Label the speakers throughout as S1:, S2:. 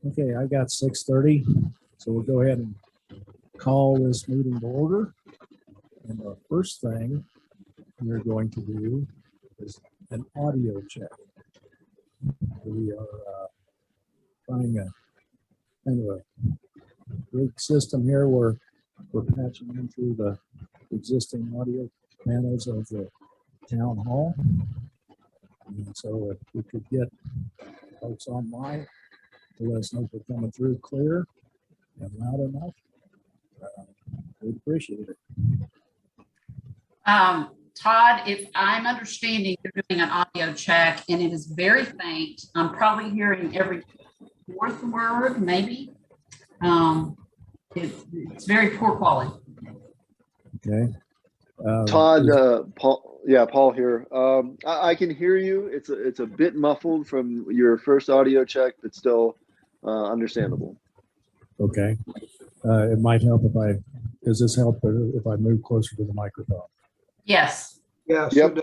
S1: Okay, I got 6:30, so we'll go ahead and call this meeting to order. And the first thing we're going to do is an audio check. We are trying a kind of a rig system here where we're patching in through the existing audio panels of the town hall. And so if we could get folks online to let us know if they're coming through clear and loud enough, we'd appreciate it.
S2: Todd, if I'm understanding, you're doing an audio check and it is very faint. I'm probably hearing every fourth word, maybe. It's very poor quality.
S1: Okay.
S3: Todd, Paul here. I can hear you. It's a bit muffled from your first audio check, but still understandable.
S1: Okay. It might help does this help if I move closer to the microphone?
S2: Yes.
S4: Yes.
S3: Yep.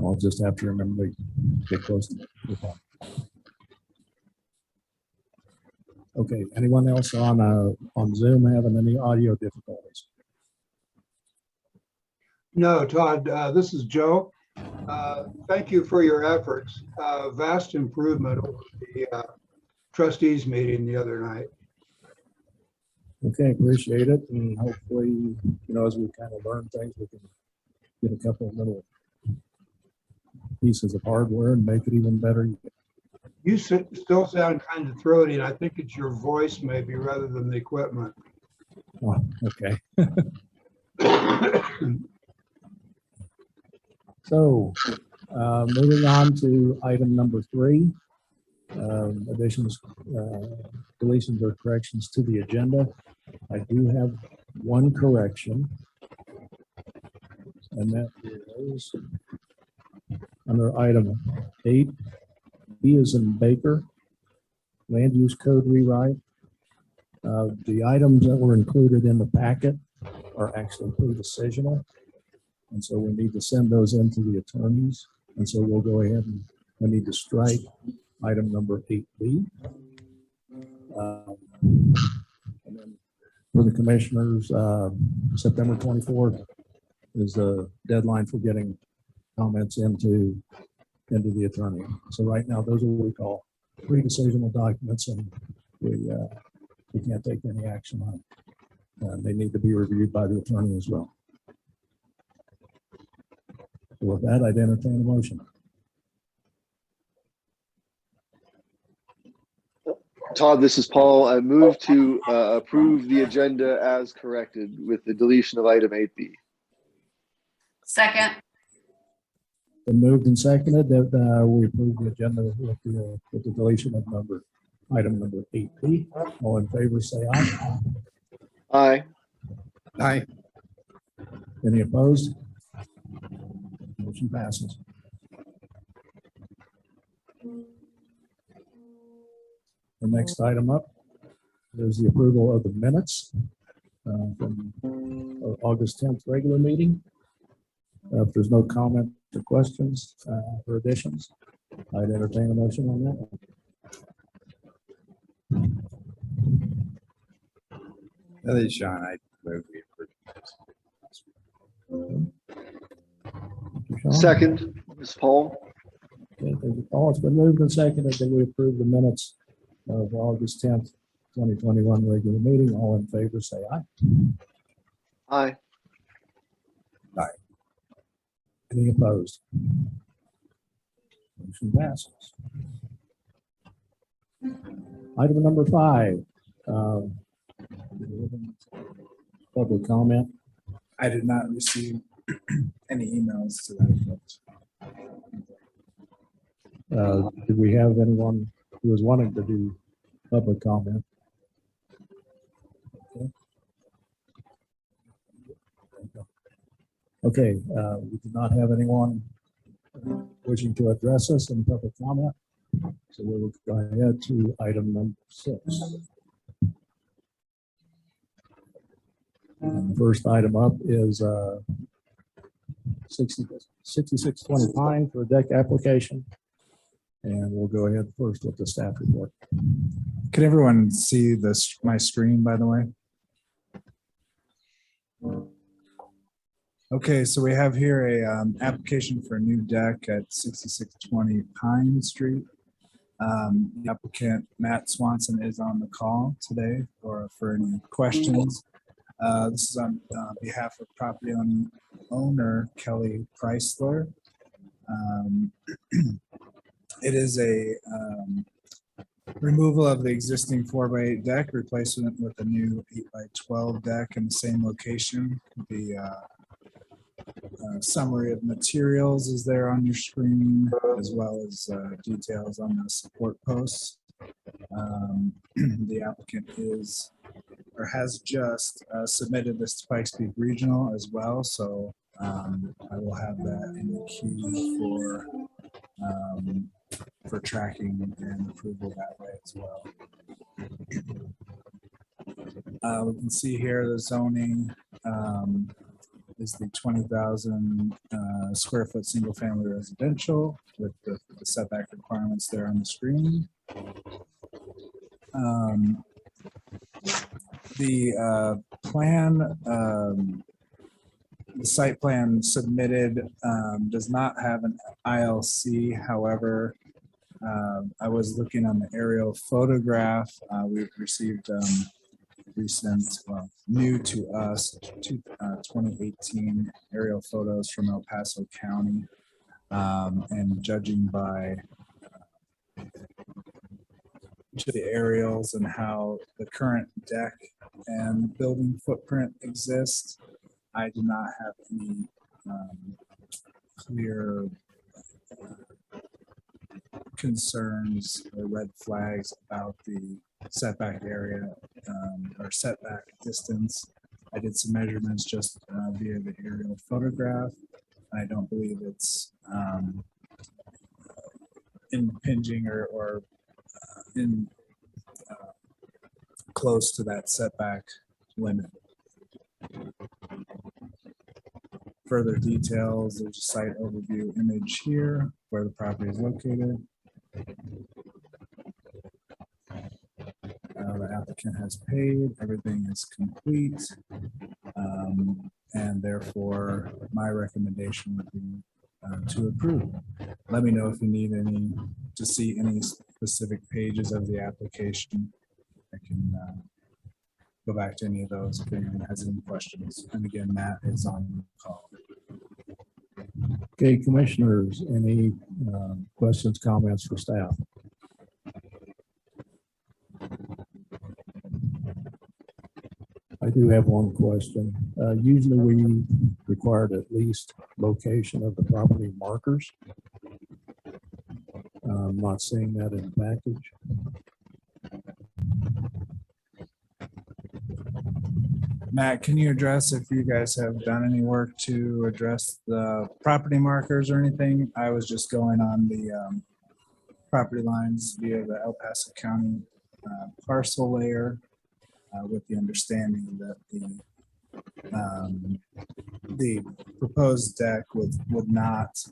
S1: I'll just have to remember to get close to the phone. Okay, anyone else on Zoom having any audio difficulties?
S4: No, Todd, this is Joe. Thank you for your efforts. Vast improvement over the trustees meeting the other night.
S1: Okay, appreciate it. And hopefully, as we kind of learn things, we can get a couple of little pieces of hardware and make it even better.
S4: You still sound kind of throaty, and I think it's your voice maybe rather than the equipment.
S1: Oh, okay. So, moving on to item number 3, additions, deletions or corrections to the agenda. I do have one correction, and that is under item 8, B as in Baker, land use code rewrite. The items that were included in the packet are actually pre-decisional. And so we need to send those in to the attorneys. And so we'll go ahead and we need to strike item number 8B. And then for the commissioners, September 24th is the deadline for getting comments into the attorney. So right now, those are what we call pre-decisional documents, and we can't take any action on it. They need to be reviewed by the attorney as well. With that, I'd entertain a motion.
S3: Todd, this is Paul. I move to approve the agenda as corrected with the deletion of item 8B.
S2: Second.
S1: Been moved and seconded that we approve the agenda with the deletion of item number 8B. All in favor, say aye.
S3: Aye.
S1: Aye. Any opposed? Motion passes. The next item up is the approval of the minutes from our August 10th regular meeting. If there's no comment or questions or additions, I'd entertain a motion on that.
S5: That is Sean. I move we approve.
S1: Sean?
S3: Second, this is Paul.
S1: Okay, thank you, Paul. It's been moved and seconded that we approve the minutes of August 10th, 2021 regular meeting. All in favor, say aye.
S3: Aye.
S1: Aye. Any opposed? Motion passes. Item number 5. Public comment.
S5: I did not receive any emails to that effect.
S1: Did we have anyone who was wanting to do public comment? Okay, we do not have anyone wishing to address us in public comment. So we will go ahead to item number 6. And the first item up is 6620 Pine for a deck application. And we'll go ahead first with the staff report.
S5: Can everyone see this, my screen, by the way? Okay, so we have here a application for a new deck at 6620 Pine Street. The applicant, Matt Swanson, is on the call today for any questions. This is on behalf of property owner Kelly Chrysler. It is a removal of the existing 4x8 deck, replacement with a new 8x12 deck in the same location. The summary of materials is there on your screen, as well as details on the support posts. The applicant has just submitted this to Pikes Peak Regional as well, so I will have that in the queue for tracking and approval that way as well. We can see here the zoning is the 20,000 square foot single family residential with the setback requirements there on the screen. The site plan submitted does not have an ILC. However, I was looking on the aerial photograph. We've received recent, new to us, 2018 aerial photos from El Paso County, and judging by each of the aerials and how the current deck and building footprint exists, I do not have any clear concerns or red flags about the setback area or setback distance. I did some measurements just via the aerial photograph. I don't believe it's impinging or in close to that setback limit. Further details, there's a site overview image here where the property is located. The applicant has paid, everything is complete, and therefore my recommendation would be to approve. Let me know if you need to see any specific pages of the application. I can go back to any of those if anyone has any questions. And again, Matt is on the call.
S1: Okay, commissioners, any questions, comments for staff? I do have one question. Usually we required at least location of the property markers. I'm not seeing that in the package.
S5: Matt, can you address if you guys have done any work to address the property markers or anything? I was just going on the property lines via the El Paso County parcel layer with the understanding that the proposed deck would not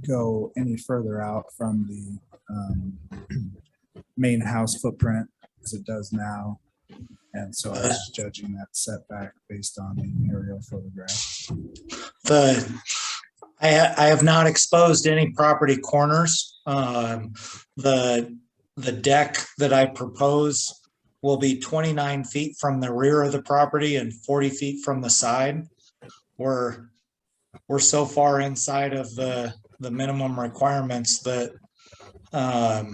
S5: go any further out from the main house footprint as it does now. And so I was judging that setback based on the aerial photograph.
S6: I have not exposed any property corners. The deck that I propose will be 29 feet from the rear of the property and 40 feet from the side. We're so far inside of the minimum requirements that I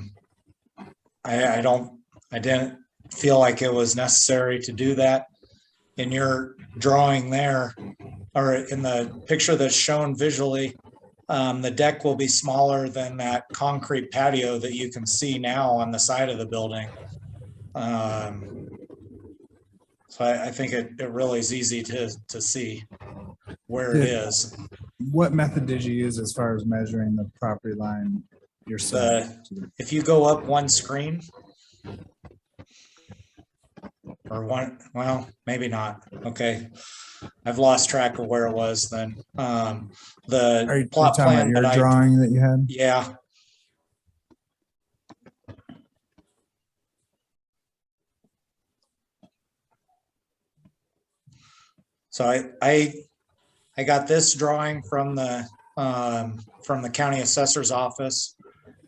S6: didn't feel like it was necessary to do that. In your drawing there, or in the picture that's shown visually, the deck will be smaller than that concrete patio that you can see now on the side of the building. So I think it really is easy to see where it is.
S5: What method did you use as far as measuring the property line yourself?
S6: If you go up one screen, or one, well, maybe not. Okay, I've lost track of where it was then.
S5: Are you
S6: Plot
S5: talking about
S6: plan
S5: your
S6: that
S5: drawing that you had?
S6: yeah, So I got this drawing from the county assessor's office.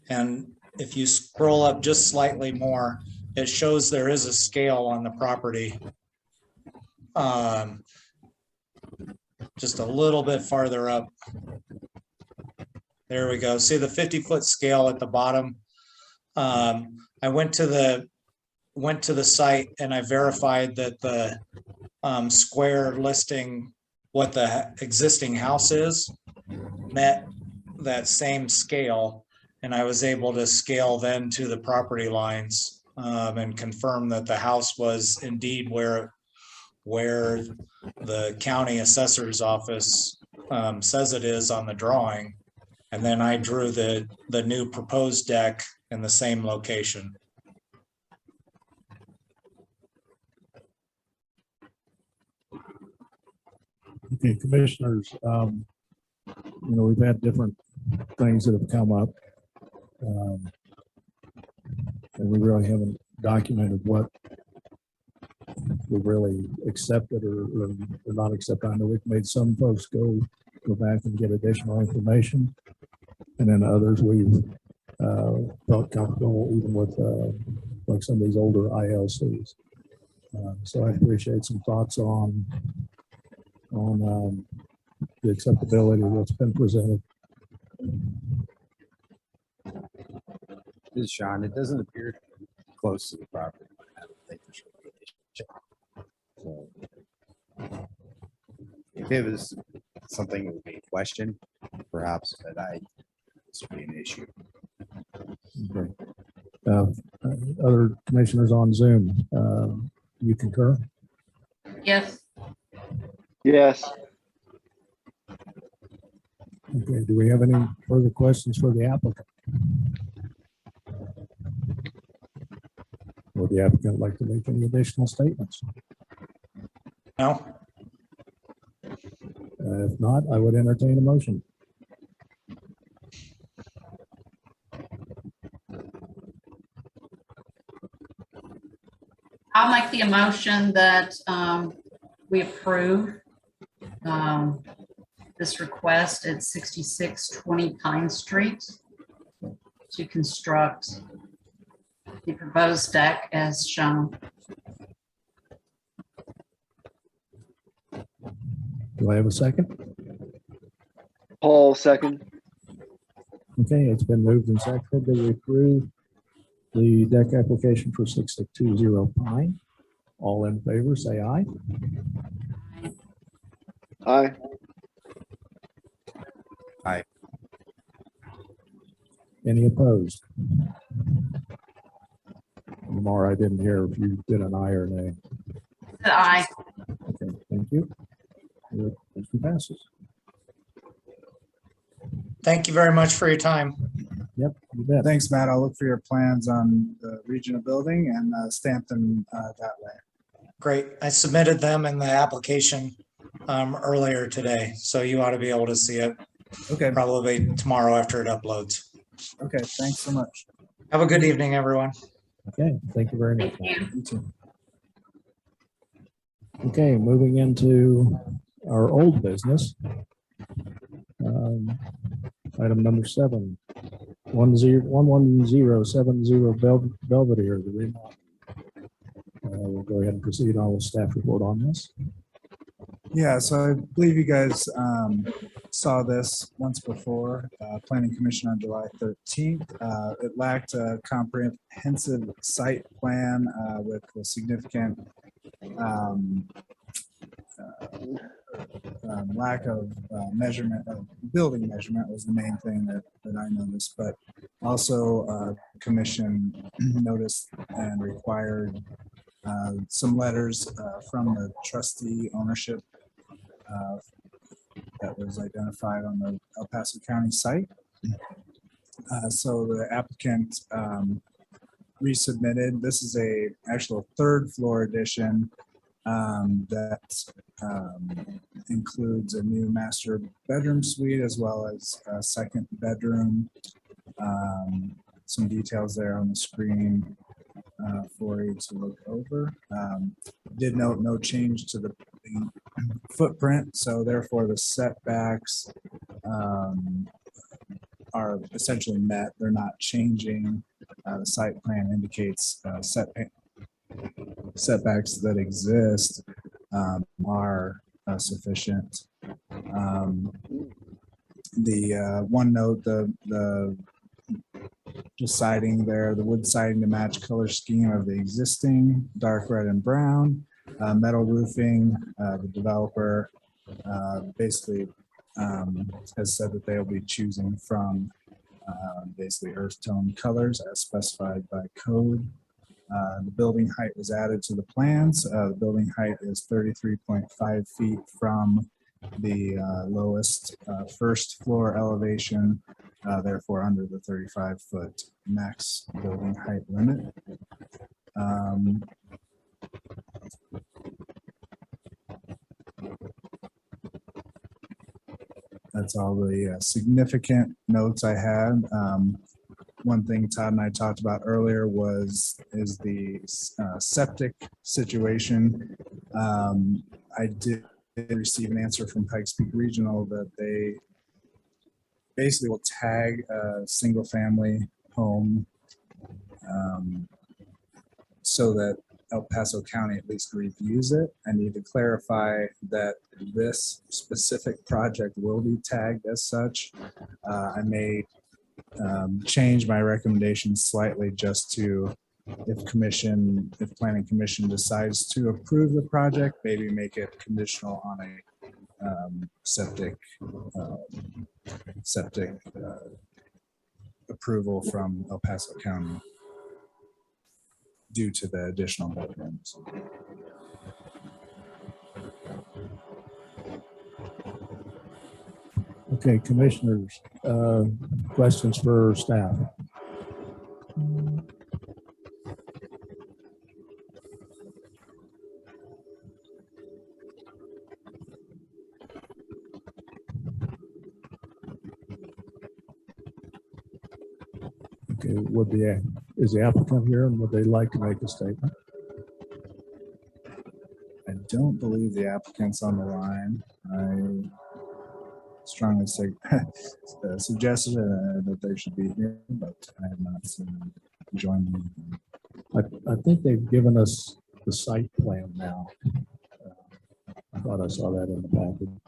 S6: And if you scroll up just slightly more, it shows there is a scale on the property. Just a little bit farther up. There we go. See the 50-foot scale at the bottom. I went to the site and I verified that the square listing what the existing house is met that same scale, and I was able to scale then to the property lines and confirm that the house was indeed where the county assessor's office says it is on the drawing. And then I drew the new proposed deck in the same location.
S1: Okay, commissioners, we've had different things that have come up. And we really haven't documented what we really accepted or not accepted. I know we've made some folks go back and get additional information. And then others we've felt comfortable even with like some of these older ILCs. So I appreciate some thoughts on the acceptability of what's been presented.
S7: This is Sean. It doesn't appear to be close to the property. I don't think there should be an issue. So if it was something that would be a question, perhaps, but this would be an issue.
S1: Okay. Other commissioners on Zoom, you concur?
S2: Yes.
S3: Yes.
S1: Okay, do we have any further questions for the applicant? Would the applicant like to make any additional statements?
S6: No?
S1: If not, I would entertain a motion.
S2: I'll make the motion that we approve this request at 6620 Pine Street to construct the proposed deck as shown.
S1: Do I have a second?
S3: Paul, second.
S1: Okay, it's been moved and seconded that we approve the deck application for 6620 Pine. All in favor, say aye.
S3: Aye.
S7: Aye.
S1: Any opposed? Lamar, I didn't hear if you did an aye or nay.
S2: Aye.
S1: Okay, thank you. Your motion passes.
S6: Thank you very much for your time.
S1: Yep, you bet.
S5: Thanks, Matt. I'll look for your plans on the regional building and stamp them that way.
S6: Great. I submitted them in the application earlier today, so you ought to be able to see it
S5: Okay.
S6: probably tomorrow after it uploads.
S5: Okay. Thanks so much.
S6: Have a good evening, everyone.
S1: Okay, thank you very much.
S2: Thank you.
S5: You too.
S1: Okay, moving into our old business. Item number 7, 11070 Belvedere, the remodel. We'll go ahead and proceed on with staff report on this.
S5: Yeah, so I believe you guys saw this once before, Planning Commission on July 13th. It lacked a comprehensive site plan with a significant lack of measurement, building measurement was the main thing that I noticed, but also commission noticed and required some letters from the trustee ownership that was identified on the El Paso County site. So the applicant resubmitted. This is a actual third floor addition that includes a new master bedroom suite as well as a second bedroom. Some details there on the screen for you to look over. Did note no change to the footprint, so therefore the setbacks are essentially met. They're not changing. The site plan indicates setbacks that exist are sufficient. The one note, the siding there, the wood siding to match color scheme of the existing dark red and brown, metal roofing. The developer basically has said that they'll be choosing from basically earth tone colors as specified by code. The building height was added to the plans. The building height is 33.5 feet from the lowest first floor elevation, therefore under the 35-foot max building height limit. That's all the significant notes I had. One thing Todd and I talked about earlier is the septic situation. I did receive an answer from Pikes Peak Regional that they basically will tag a single family home so that El Paso County at least reviews it. I need to clarify that this specific project will be tagged as such. I may change my recommendation slightly just to, if planning commission decides to approve the project, maybe make it conditional on a septic approval from El Paso County due to the additional bedrooms.
S1: Okay, commissioners, questions for staff? Okay, is the applicant here and would they like to make a statement?
S5: I don't believe the applicant's on the line. I strongly suggested that they should be here, but I have not seen them join me.
S1: I think they've given us the site plan now. I thought I saw that in the package.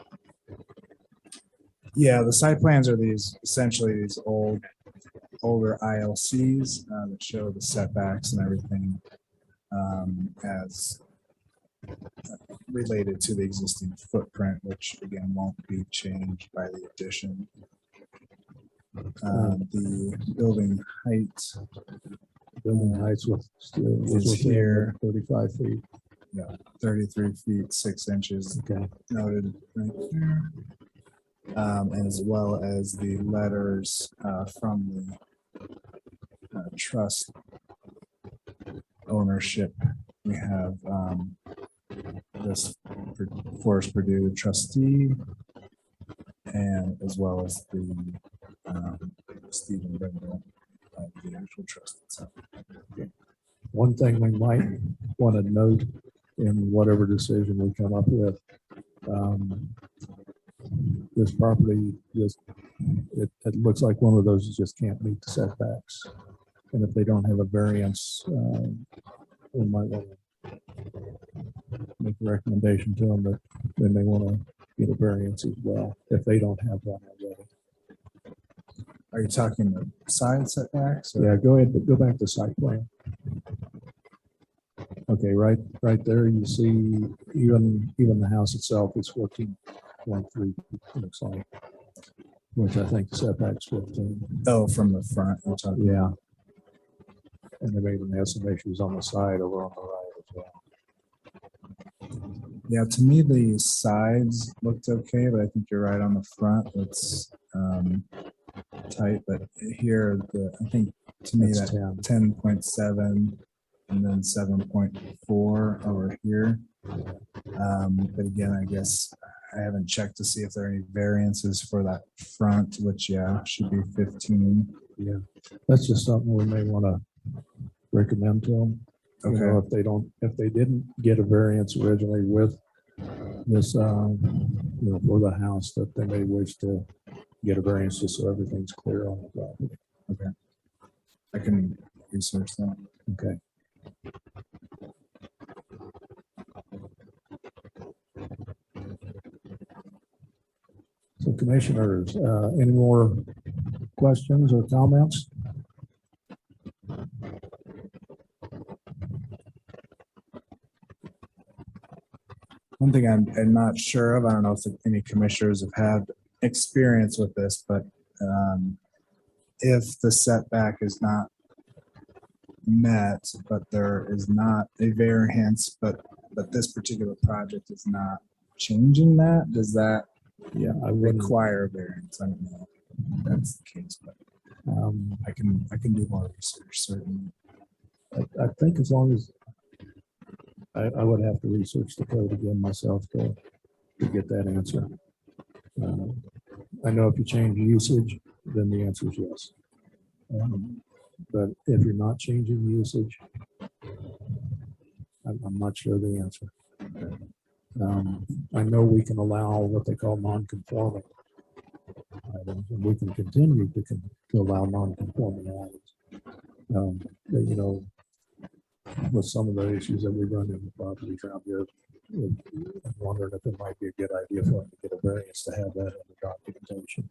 S5: Yeah, the site plans are essentially these older ILCs that show the setbacks and everything as related to the existing footprint, which again won't be changed by the addition. The building height.
S1: Building heights was
S5: here
S1: 35 feet.
S5: Yeah, 33 feet 6 inches.
S1: Okay.
S5: Noted right there. As well as the letters from the trust ownership. We have this Forest Purdue trustee, and as well as the Stephen Brindle, the actual trust itself.
S1: One thing we might want to note in whatever decision we come up with, this property it looks like one of those just can't meet the setbacks. And if they don't have a variance, we might want to make a recommendation to them that they may want to get a variance as well if they don't have one already.
S5: Are you talking the side setbacks?
S1: Yeah, go ahead, but go back to site plan. Okay, right there, you see even the house itself is 14.3, looks like, which I think the setback's 15.
S5: Oh, from the front. We're talking.
S1: Yeah. And they may even have some issues on the side over on the right as well.
S5: Yeah, to me the sides looked okay, but I think you're right on the front. It's tight, but here I think to me
S1: That's
S5: that 10.7 and then 7.4 over here. But again, I guess I haven't checked to see if there are any variances for that front, which should be 15.
S1: Yeah, that's just something we may want to recommend to them.
S5: Okay.
S1: You know, if they didn't get a variance originally with this, for the house that they may wish to get a variance just so everything's clear on the property.
S5: Okay. I can research that.
S1: Okay. So commissioners, any more questions or comments?
S5: One thing I'm not sure of, I don't know if any commissioners have had experience with this, but if the setback is not met, but there is not a variance, but this particular project is not changing that, does that
S1: I wouldn't,
S5: require a variance? I don't know if that's the case, but I can do more research, certainly.
S1: I think as long as I would have to research the code again myself to get that answer. I know if you change usage, then the answer is yes. But if you're not changing usage, I'm not sure the answer. I know we can allow what they call non-conforming items, and we can continue to allow non-conforming items. But, with some of the issues that we run in the properties around here, I'm wondering if it might be a good idea for them to get a variance to have that in the documentation.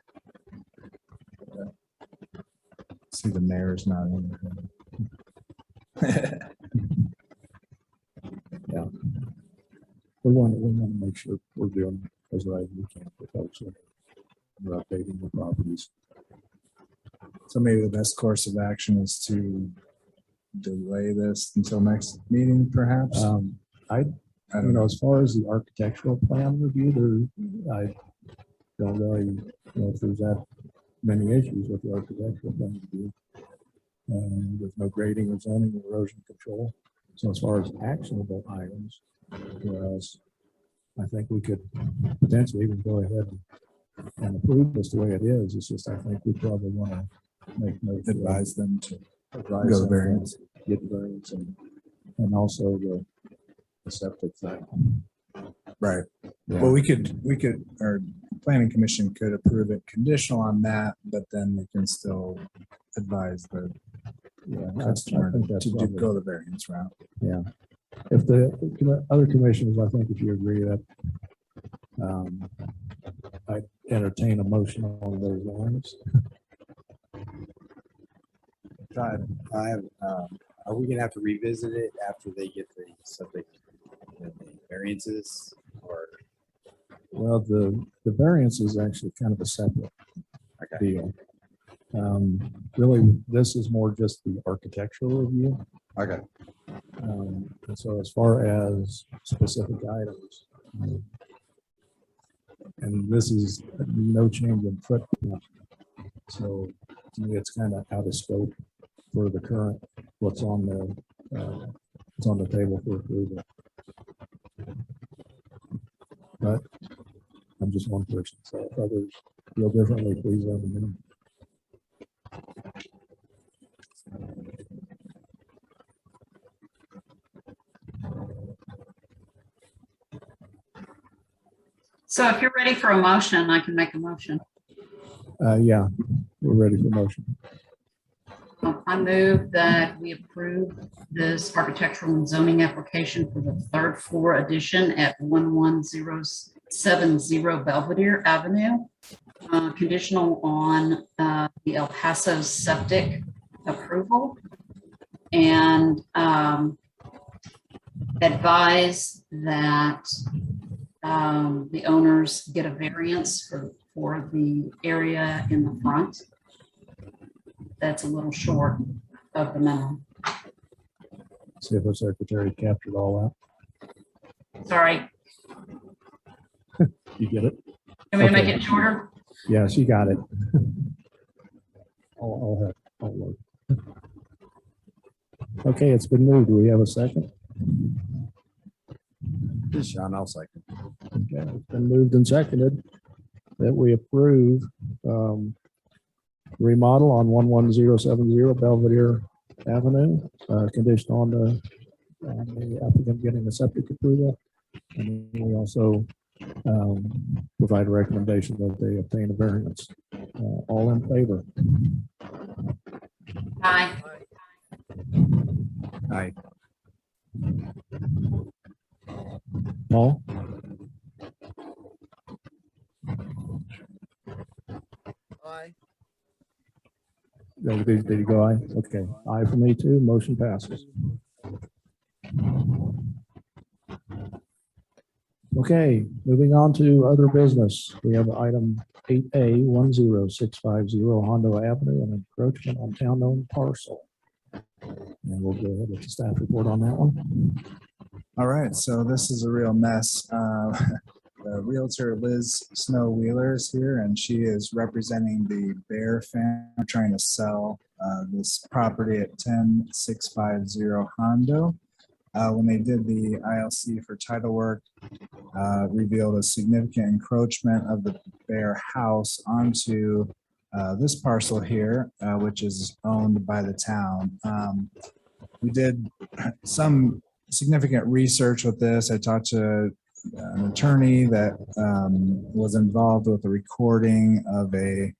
S5: See, the mayor's not in there.
S1: Yeah. We want to make sure we're doing as right as we can for folks when we're updating the properties.
S5: So maybe the best course of action is to delay this until next meeting, perhaps?
S1: I don't know, as far as the architectural plan review, I don't really know if there's that many issues with the architectural plan review. There's no grading or zoning or erosion control. So as far as actionable items for us, I think we could potentially even go ahead and approve this the way it is. It's just, I think we probably want to make note,
S5: Advise them to
S1: advise
S5: go
S1: them
S5: variance.
S1: to get the variance and also the septic thing.
S5: Right.
S1: Yeah.
S5: Well, we could, our planning commission could approve it conditional on that, but then we can still advise the customer to go the variance route.
S1: Yeah. If the other commissioners, I think if you agree that, I entertain a motion on those lines.
S7: Todd, are we gonna have to revisit it after they get the subject, the variances, or?
S1: Well, the variance is actually kind of a separate deal. Really, this is more just the architectural review.
S7: Okay.
S1: And so as far as specific items, and this is no change in footprint. So to me, it's kind of out of scope for the current, what's on the table for approval. But I'm just one person, so if others feel differently, please let me know.
S2: So if you're ready for a motion, I can make a motion.
S1: Yeah, we're ready for motion.
S2: I move that we approve this architectural and zoning application for the third floor addition at 11070 Belvedere Avenue, conditional on the El Paso septic approval, and advise that the owners get a variance for the area in the front. That's a little short of the minimum.
S1: See if the secretary captured all
S2: Sorry,
S1: that. You get it?
S2: can we make
S1: Okay.
S2: it shorter?
S1: Yeah, she got it. I'll look. Okay, it's been moved. Do we have a second?
S7: Sean, I'll second.
S1: Okay, it's been moved and seconded that we approve remodel on 11070 Belvedere Avenue, conditioned on the applicant getting the septic approval. And we also provide a recommendation that they obtain a variance. All in favor?
S2: Aye.
S5: Aye.
S1: Paul?
S7: Aye.
S1: Did you go aye? Okay, aye for me too. Motion passes. Okay, moving on to other business. We have item 8A 10650 Hondo Avenue, an encroachment on town-owned parcel. And we'll go ahead with the staff report on that one.
S5: All right, so this is a real mess. The realtor Liz Snow Wheeler is here, and she is representing the Bear family trying to sell this property at 10650 Hondo. When they did the ILC for title work, revealed a significant encroachment of the Bear house onto this parcel here, which is owned by the town. We did some significant research with this. I talked to an attorney that was involved with the recording of a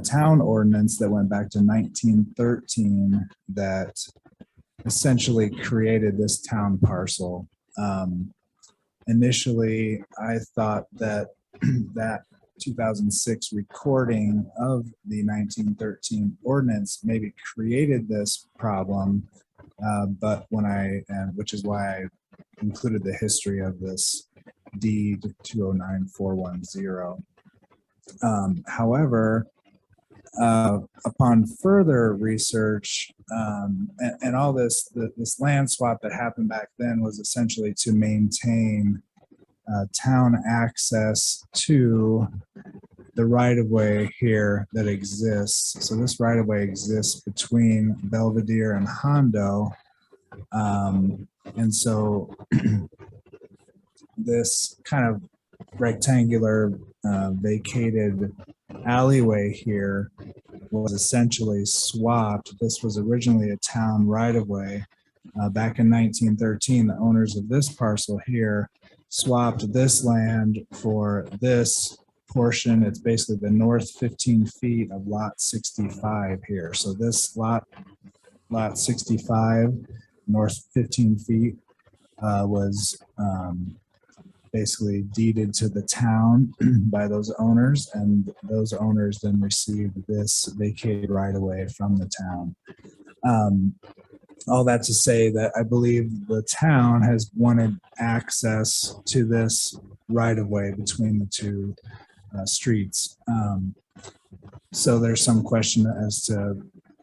S5: town ordinance that went back to 1913 that essentially created this town parcel. Initially, I thought that that 2006 recording of the 1913 ordinance maybe created this problem, but which is why I included the history of this deed 209410. However, upon further research, and all this land swap that happened back then was essentially to maintain town access to the right-of-way here that exists. So this right-of-way exists between Belvedere and Hondo. And so this kind of rectangular vacated alleyway here was essentially swapped. This was originally a town right-of-way. Back in 1913, the owners of this parcel here swapped this land for this portion. It's basically the north 15 feet of lot 65 here. So this lot 65, north 15 feet, was basically deeded to the town by those owners, and those owners then received this vacated right away from the town. All that to say that I believe the town has wanted access to this right of way between the two streets. So there's some question as to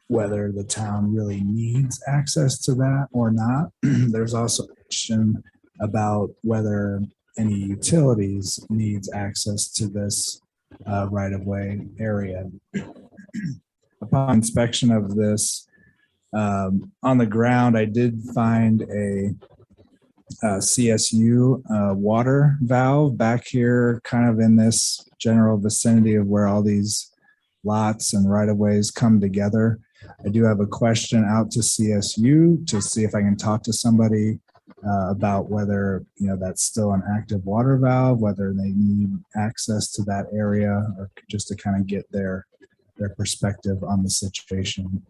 S5: whether the town really needs access to that or not. There's also a question about whether any utilities needs access to this right-of-way area. Upon inspection of this, on the ground, I did find a CSU water valve back here, kind of in this general vicinity of where all these lots and right-of-ways come together. I do have a question out to CSU to see if I can talk to somebody about whether, that's still an active water valve, whether they need access to that area, or just to kind of get their perspective on the situation.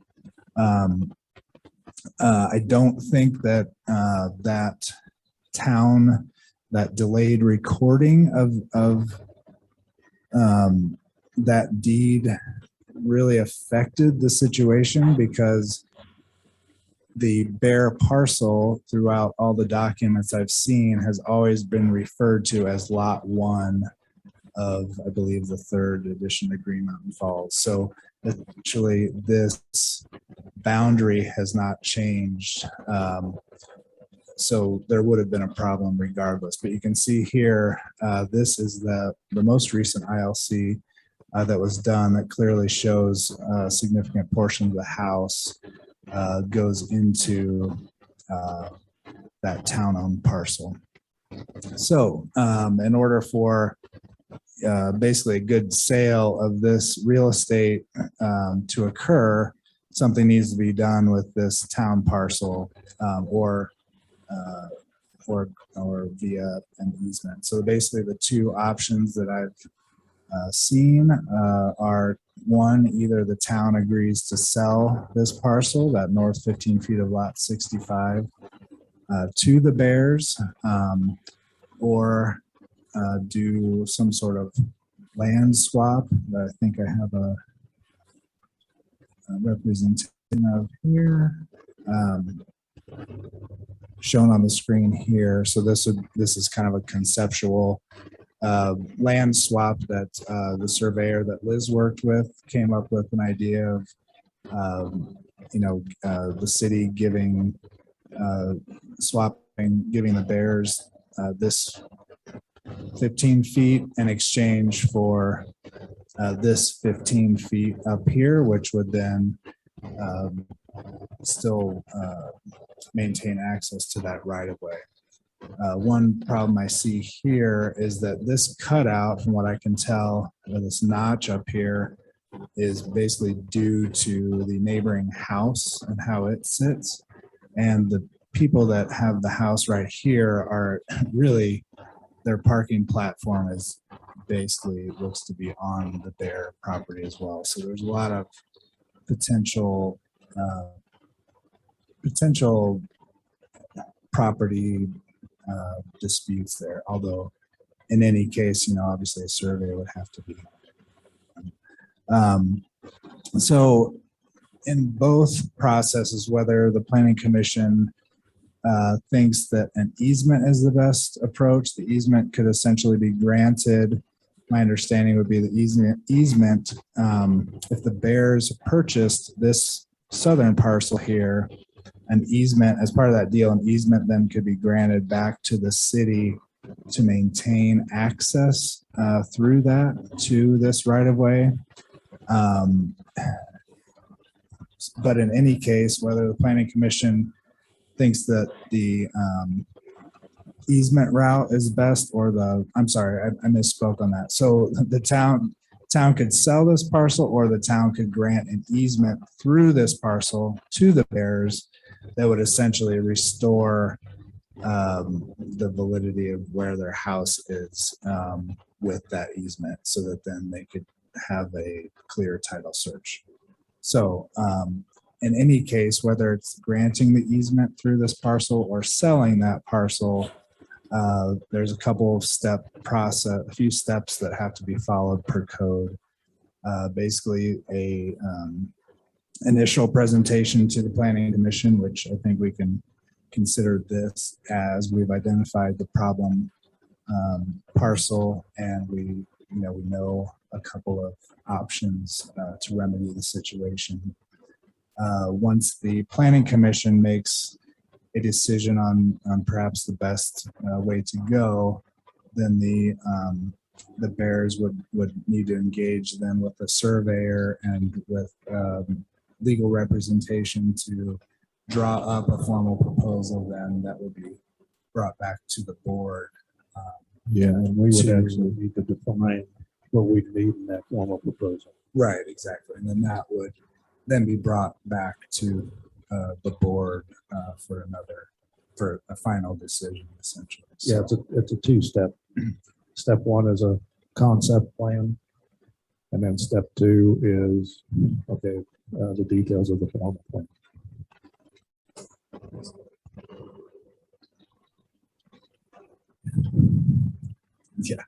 S5: I don't think that that delayed recording of that deed really affected the situation, because the Bear parcel throughout all the documents I've seen has always been referred to as lot 1 of, I believe, the 3rd edition of Green Mountain Falls. So actually this boundary has not changed. So there would have been a problem regardless, but you can see here, this is the most recent ILC that was done that clearly shows a significant portion of the house goes into that town-owned parcel. So in order for basically a good sale of this real estate to occur, something needs to be done with this town parcel, or or via an easement. So basically the two options that I've seen are one, either the town agrees to sell this parcel, that north 15 feet of lot 65, to the Bears, or do some sort of land swap that I think I have a representation of here, shown on the screen here. So this is kind of a conceptual land swap that the surveyor that Liz worked with came up with an idea of, the city giving giving the Bears this 15 feet in exchange for this 15 feet up here, which would then still maintain access to that right of way. One problem I see here is that this cutout, from what I can tell, or this notch up here, is basically due to the neighboring house and how it sits. And the people that have the house right here are really, their parking platform is basically looks to be on the Bear property as well. So there's a lot of potential property disputes there. Although in any case, obviously a survey would have to be. So in both processes, whether the Planning Commission thinks that an easement is the best approach, the easement could essentially be granted. My understanding would be the easement, if the Bears purchased this southern parcel here, an easement, as part of that deal, an easement then could be granted back to the city to maintain access through that to this right of way. But in any case, whether the Planning Commission thinks that the easement route is best, or I'm sorry, I misspoke on that. So the town could sell this parcel, or the town could grant an easement through this parcel to the Bears that would essentially restore the validity of where their house is with that easement, so that then they could have a clear title search. So in any case, whether it's granting the easement through this parcel or selling that parcel, there's a few steps that have to be followed per code. Basically a initial presentation to the Planning Commission, which I think we can consider this as we've identified the problem parcel, and we know a couple of options to remedy the situation. Once the Planning Commission makes a decision on perhaps the best way to go, then the Bears would need to engage then with a surveyor and with legal representation to draw up a formal proposal then that would be brought back to the board.
S1: Yeah, and we would
S5: to-
S1: actually need to define what we need in that formal proposal.
S5: Right, exactly. And then that would then be brought back to the board for a final decision, essentially.
S1: Yeah, it's a two-step. Step one is a concept plan. And then step two is, the details of the formal plan.
S5: Yeah.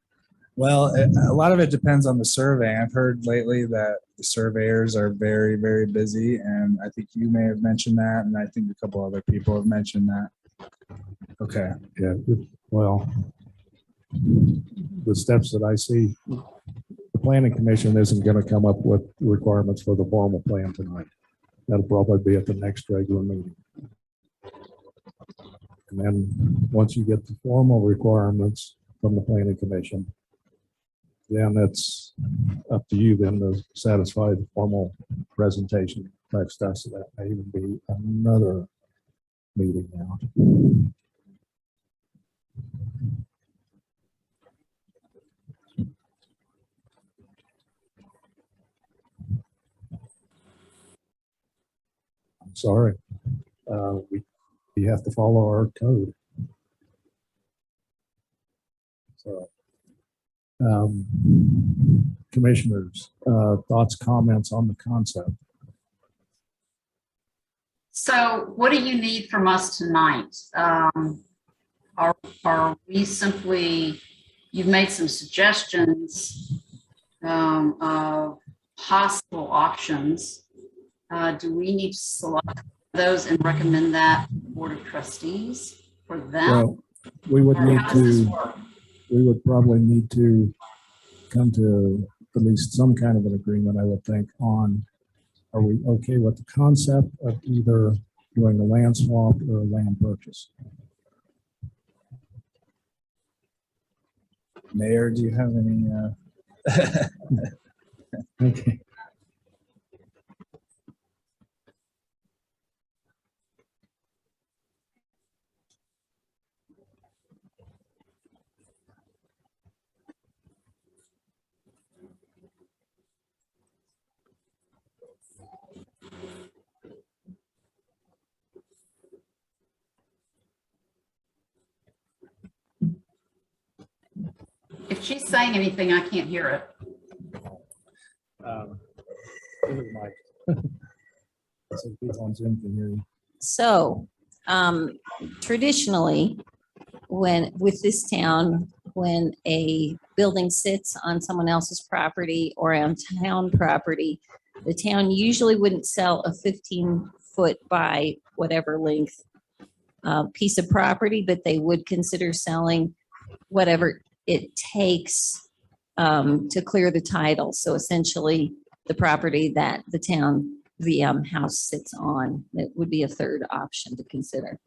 S5: Well, a lot of it depends on the survey. I've heard lately that the surveyors are very, very busy, and I think you may have mentioned that, and I think a couple other people have mentioned that. Okay.
S1: Yeah, well, the steps that I see, the Planning Commission isn't going to come up with requirements for the formal plan tonight. That'll probably be at the next regular meeting. And then once you get the formal requirements from the Planning Commission, then it's up to you then to satisfy the formal presentation type stuff. So that may even be another meeting now. I'm sorry. We have to follow our code. So, commissioners, thoughts, comments on the concept?
S2: So what do you need from us tonight? Are we simply, you've made some suggestions of possible options. Do we need to select those and recommend that to the Board of Trustees for them?
S1: Well, we would
S2: Or
S1: need
S2: how does this
S1: to,
S2: work?
S1: we would probably need to come to at least some kind of an agreement, I would think, on, are we okay with the concept of either doing a land swap or a land purchase?
S5: Mayor, do you have any?
S1: Okay.
S2: If she's saying anything, I can't hear it.
S1: Give me the mic. So people on Zoom can hear you.
S8: So traditionally, with this town, when a building sits on someone else's property or on town property, the town usually wouldn't sell a 15-foot by whatever length piece of property, but they would consider selling whatever it takes to clear the title. So essentially, the property that the town, the house sits on, it would be a third option to consider.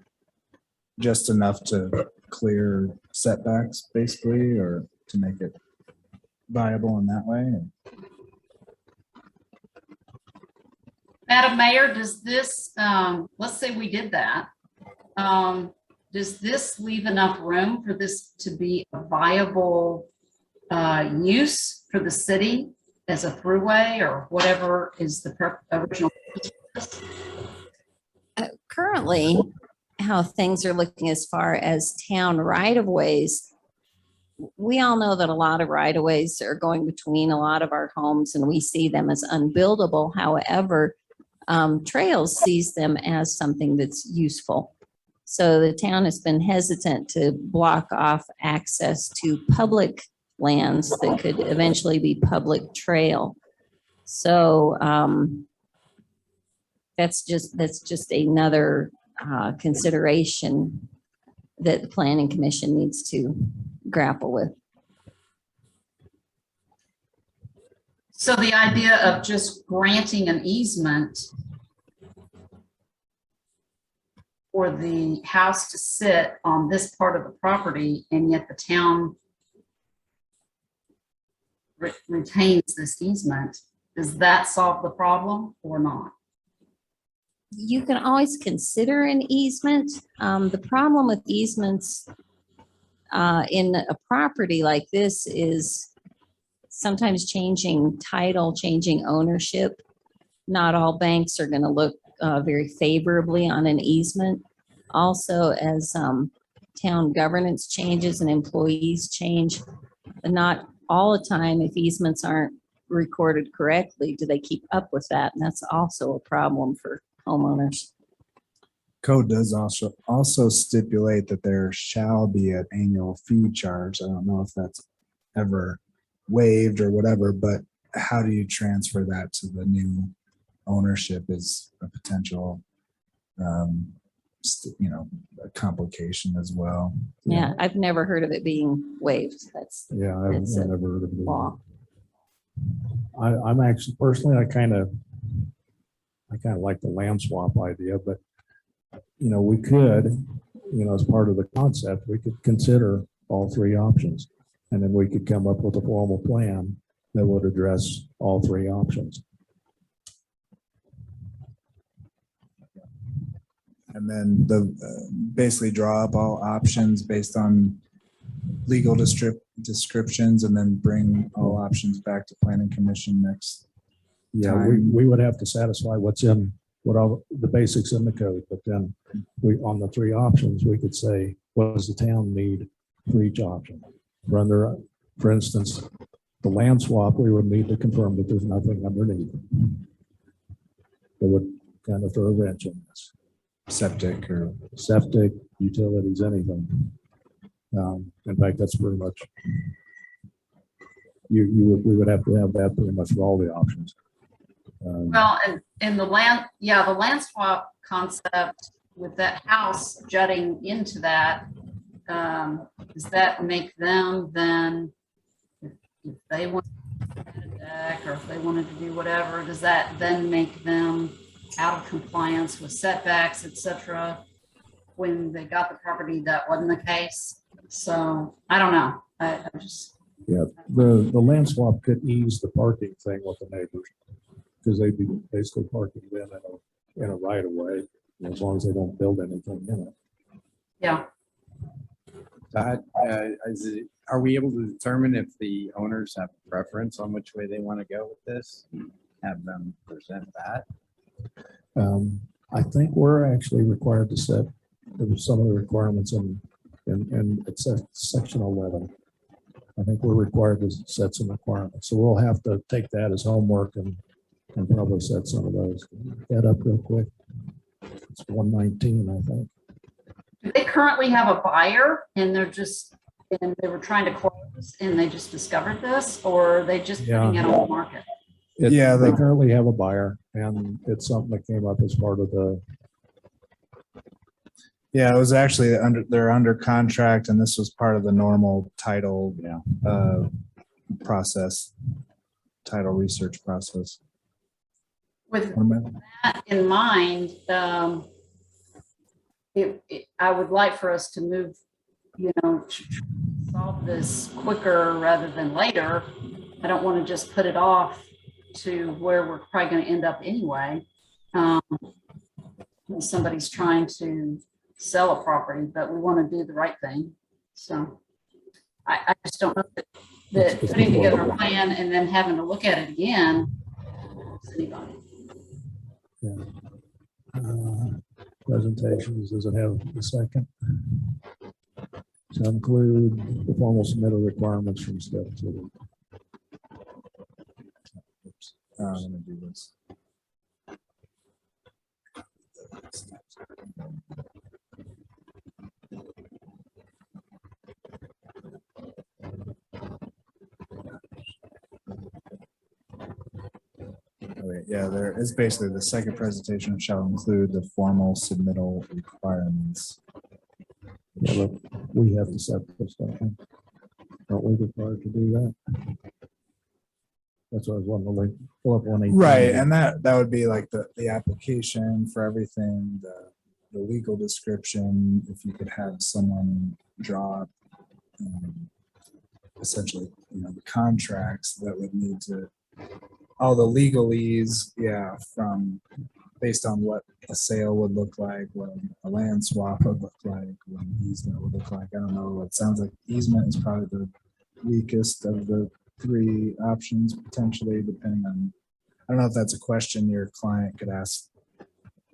S5: Just enough to clear setbacks, basically, or to make it viable in that way?
S2: Madam Mayor, does this, let's say we did that, does this leave enough room for this to be a viable use for the city as a throughway or whatever is the original?
S8: Currently, how things are looking as far as town right-of-ways, we all know that a lot of right-of-ways are going between a lot of our homes and we see them as unbuildable. However, Trails sees them as something that's useful. So the town has been hesitant to block off access to public lands that could eventually be public trail. So that's just another consideration that the Planning Commission needs to grapple with.
S2: So the idea of just granting an easement for the house to sit on this part of the property and yet the town retains this easement, does that solve the problem or not?
S8: You can always consider an easement. The problem with easements in a property like this is sometimes changing title, changing ownership. Not all banks are going to look very favorably on an easement. Also, as town governance changes and employees change, not all the time, if easements aren't recorded correctly, do they keep up with that? And that's also a problem for homeowners.
S5: Code does also stipulate that there shall be an annual fee charge. I don't know if that's ever waived or whatever, but how do you transfer that to the new ownership is a potential, a complication as well.
S8: Yeah, I've never heard of it being waived. That's
S1: Yeah, I've
S8: It's a
S1: never heard of it.
S8: law.
S1: I'm actually personally, I kind of like the land swap idea, but we could, as part of the concept, we could consider all three options. And then we could come up with a formal plan that would address all three options.
S5: And then basically draw up all options based on legal descriptions and then bring all options back to Planning Commission next.
S1: Yeah, we would have to satisfy what's in, what all the basics in the code, but then on the three options, we could say, what does the town need for each option? For instance, the land swap, we would need to confirm that there's nothing underneath. That would kind of throw a wrench in this.
S5: Septic or
S1: Septic, utilities, anything. In fact, that's pretty much, we would have to have that pretty much for all the options.
S2: Well, and in the land, the land swap concept with that house jutting into that, does that make them then, if they want to add a deck or if they wanted to do whatever, does that then make them out of compliance with setbacks, et cetera? When they got the property, that wasn't the case. So I don't know. I just.
S1: Yeah, the land swap could ease the parking thing with the neighbors because they'd be basically parking them in a right of way, as long as they don't build anything in it.
S2: Yeah.
S7: Are we able to determine if the owners have a preference on which way they want to go with this? Have them present that?
S1: I think we're actually required to set some of the requirements in it's section 11. I think we're required to set some requirements. So we'll have to take that as homework and probably set some of those. Get up real quick. It's 119, I think.
S2: Do they currently have a buyer and they were trying to close and they just discovered this, or are they just putting it on the market?
S1: They currently have a buyer, and it's something that came up as part of the.
S5: Yeah, it was actually they're under contract, and this was part of the normal title process, title research process.
S2: With that in mind, I would like for us to move, solve this quicker rather than later. I don't want to just put it off to where we're probably going to end up anyway. When somebody's trying to sell a property, but we want to do the right thing. So I just don't know that putting together a plan and then having to look at it again helps anybody.
S1: Yeah. Presentations, does it have a second? To include the formal submittal requirements from step 2.
S5: I'm gonna do this. Okay, yeah, there is basically the second presentation shall include the formal submittal requirements.
S1: Yeah, but we have to set this stuff. Aren't we required to do that? That's what I was wanting to pull up 118.
S5: Right, and that would be like the application for everything, the legal description. If you could have someone draw essentially, the contracts that would need to, all the legalese, from based on what a sale would look like, what a land swap would look like, what an easement would look like. I don't know. It sounds like easement is probably the weakest of the 3 options, potentially, depending on, I don't know if that's a question your client could ask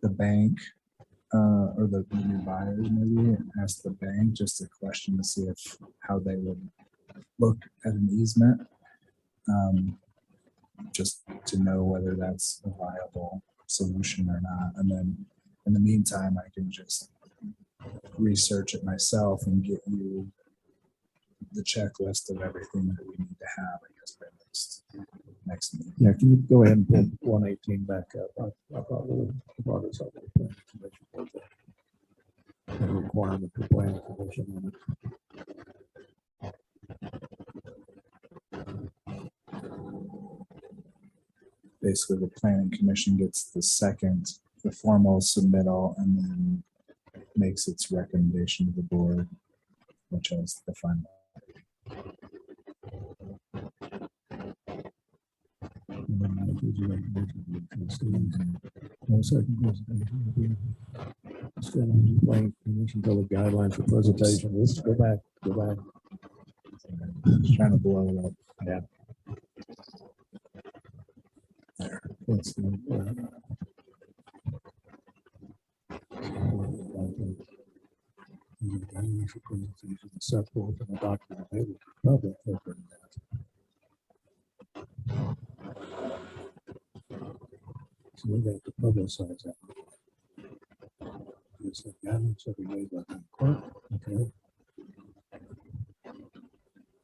S5: the bank or the new buyers, maybe ask the bank just a question to see how they would look at an easement, just to know whether that's a viable solution or not. And then in the meantime, I can just research it myself and get you the checklist of everything that we need to have, I guess, by next meeting.
S1: Yeah, can you go ahead and pull 118 back up? I brought this up with the planning commission. The requirement for planning commission on it.
S5: Basically, the planning commission gets the formal submittal, and then makes its recommendation to the board, which has the final.
S1: Until the guidelines for presentation. Let's go back.
S5: Just trying to blow it up.
S1: Yeah. There. That's the, Set forth in a document available to the public. So we got to publicize that. It's the guidance that we made by the clerk. Okay.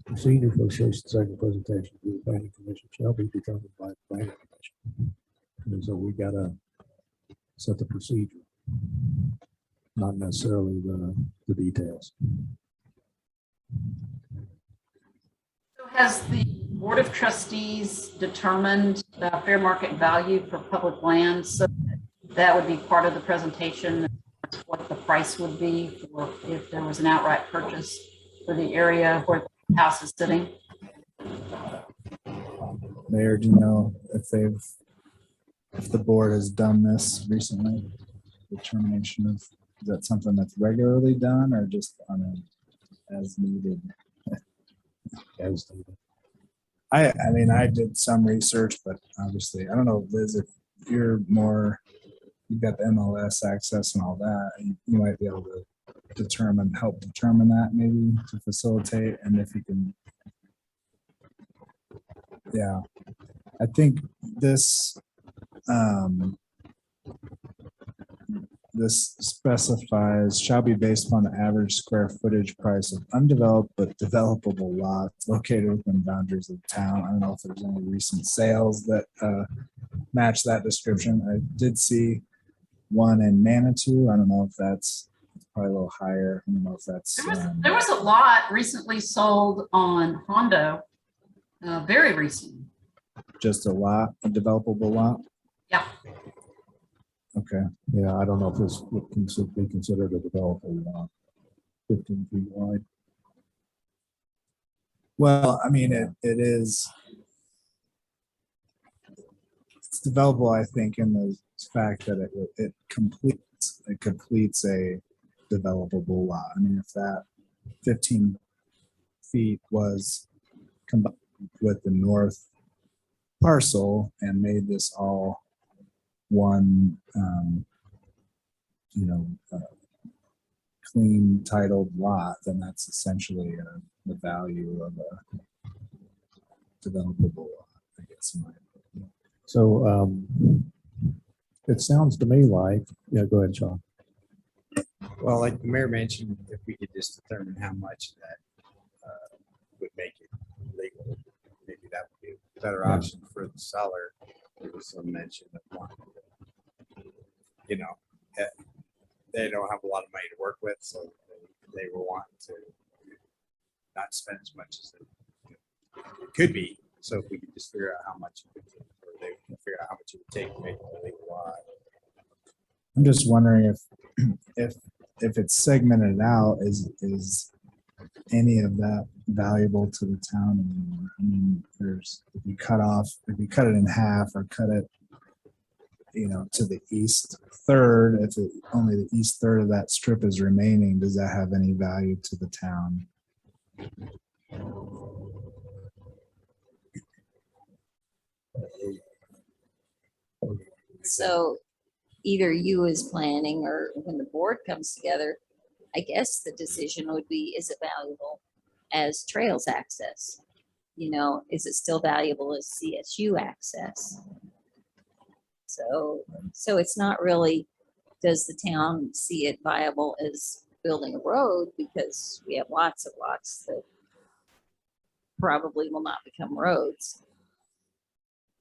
S1: Procedure for associate second presentation to the planning commission shall be determined by the planning commission. And so we gotta set the procedure, not necessarily the details.
S2: So has the Board of Trustees determined the fair market value for public land? So that would be part of the presentation, what the price would be for if there was an outright purchase for the area where the house is sitting.
S5: Mayor, do you know if the board has done this recently? Determination of, is that something that's regularly done or just on a as needed?
S1: As needed.
S5: I mean, I did some research, but obviously, I don't know, Liz, if you're more, you've got the MLS access and all that, you might be able to help determine that maybe to facilitate, and if you can, yeah, I think this, this specifies shall be based upon the average square footage price of undeveloped but developable lots located within boundaries of the town. I don't know if there's any recent sales that match that description. I did see one in Manitou. I don't know if that's probably a little higher. I don't know if that's
S2: There was a lot recently sold on Hondo, very recently.
S5: just a lot, a developable lot.
S2: Yeah.
S5: Okay.
S1: Yeah, I don't know if this would be considered a developable lot, 15 feet wide.
S5: Well, I mean, it is, it's developable, I think, in the fact that it completes a developable lot. I mean, if that 15 feet was combined with the north parcel and made this all one, clean titled lot, then that's essentially the value of a developable lot, I guess. In my opinion.
S1: So it sounds to me like, yeah, go ahead, Sean.
S7: Well, like the mayor mentioned, if we could just determine how much that would make it legal, maybe that would be a better option for the seller. There was some mention of wanting to, they don't have a lot of money to work with, so they were wanting to not spend as much as it could be. So if we could just figure out how much, or they can figure out how much it would take to make it a legal lot.
S5: I'm just wondering if it's segmented out, is any of that valuable to the town anymore? I mean, if you cut it in half or cut it, to the east third, if only the east third of that strip is remaining, does that have any value to the town?
S8: So either you as planning or when the board comes together, I guess the decision would be, is it valuable as trails access? Is it still valuable as CSU access? So it's not really, does the town see it viable as building a road, because we have lots of lots that probably will not become roads.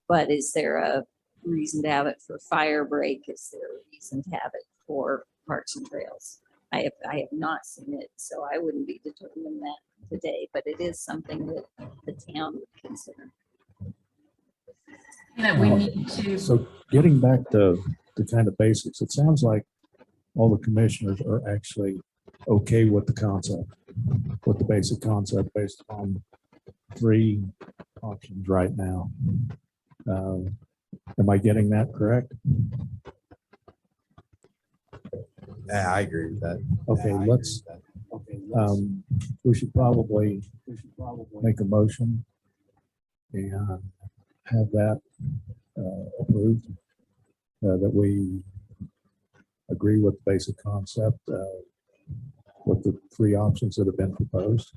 S8: But is there a reason to have it for fire break? Is there a reason to have it for parks and trails? I have not seen it, so I wouldn't be determining that today, but it is something that the town would consider.
S2: We need to.
S1: So getting back to the kind of basics, it sounds like all the commissioners are actually okay with the concept, with the basic concept based on 3 options right now. Am I getting that correct?
S7: Yeah, I agree with that.
S1: Okay, we should probably make a motion and have that approved, that we agree with the basic concept with the three options that have been proposed.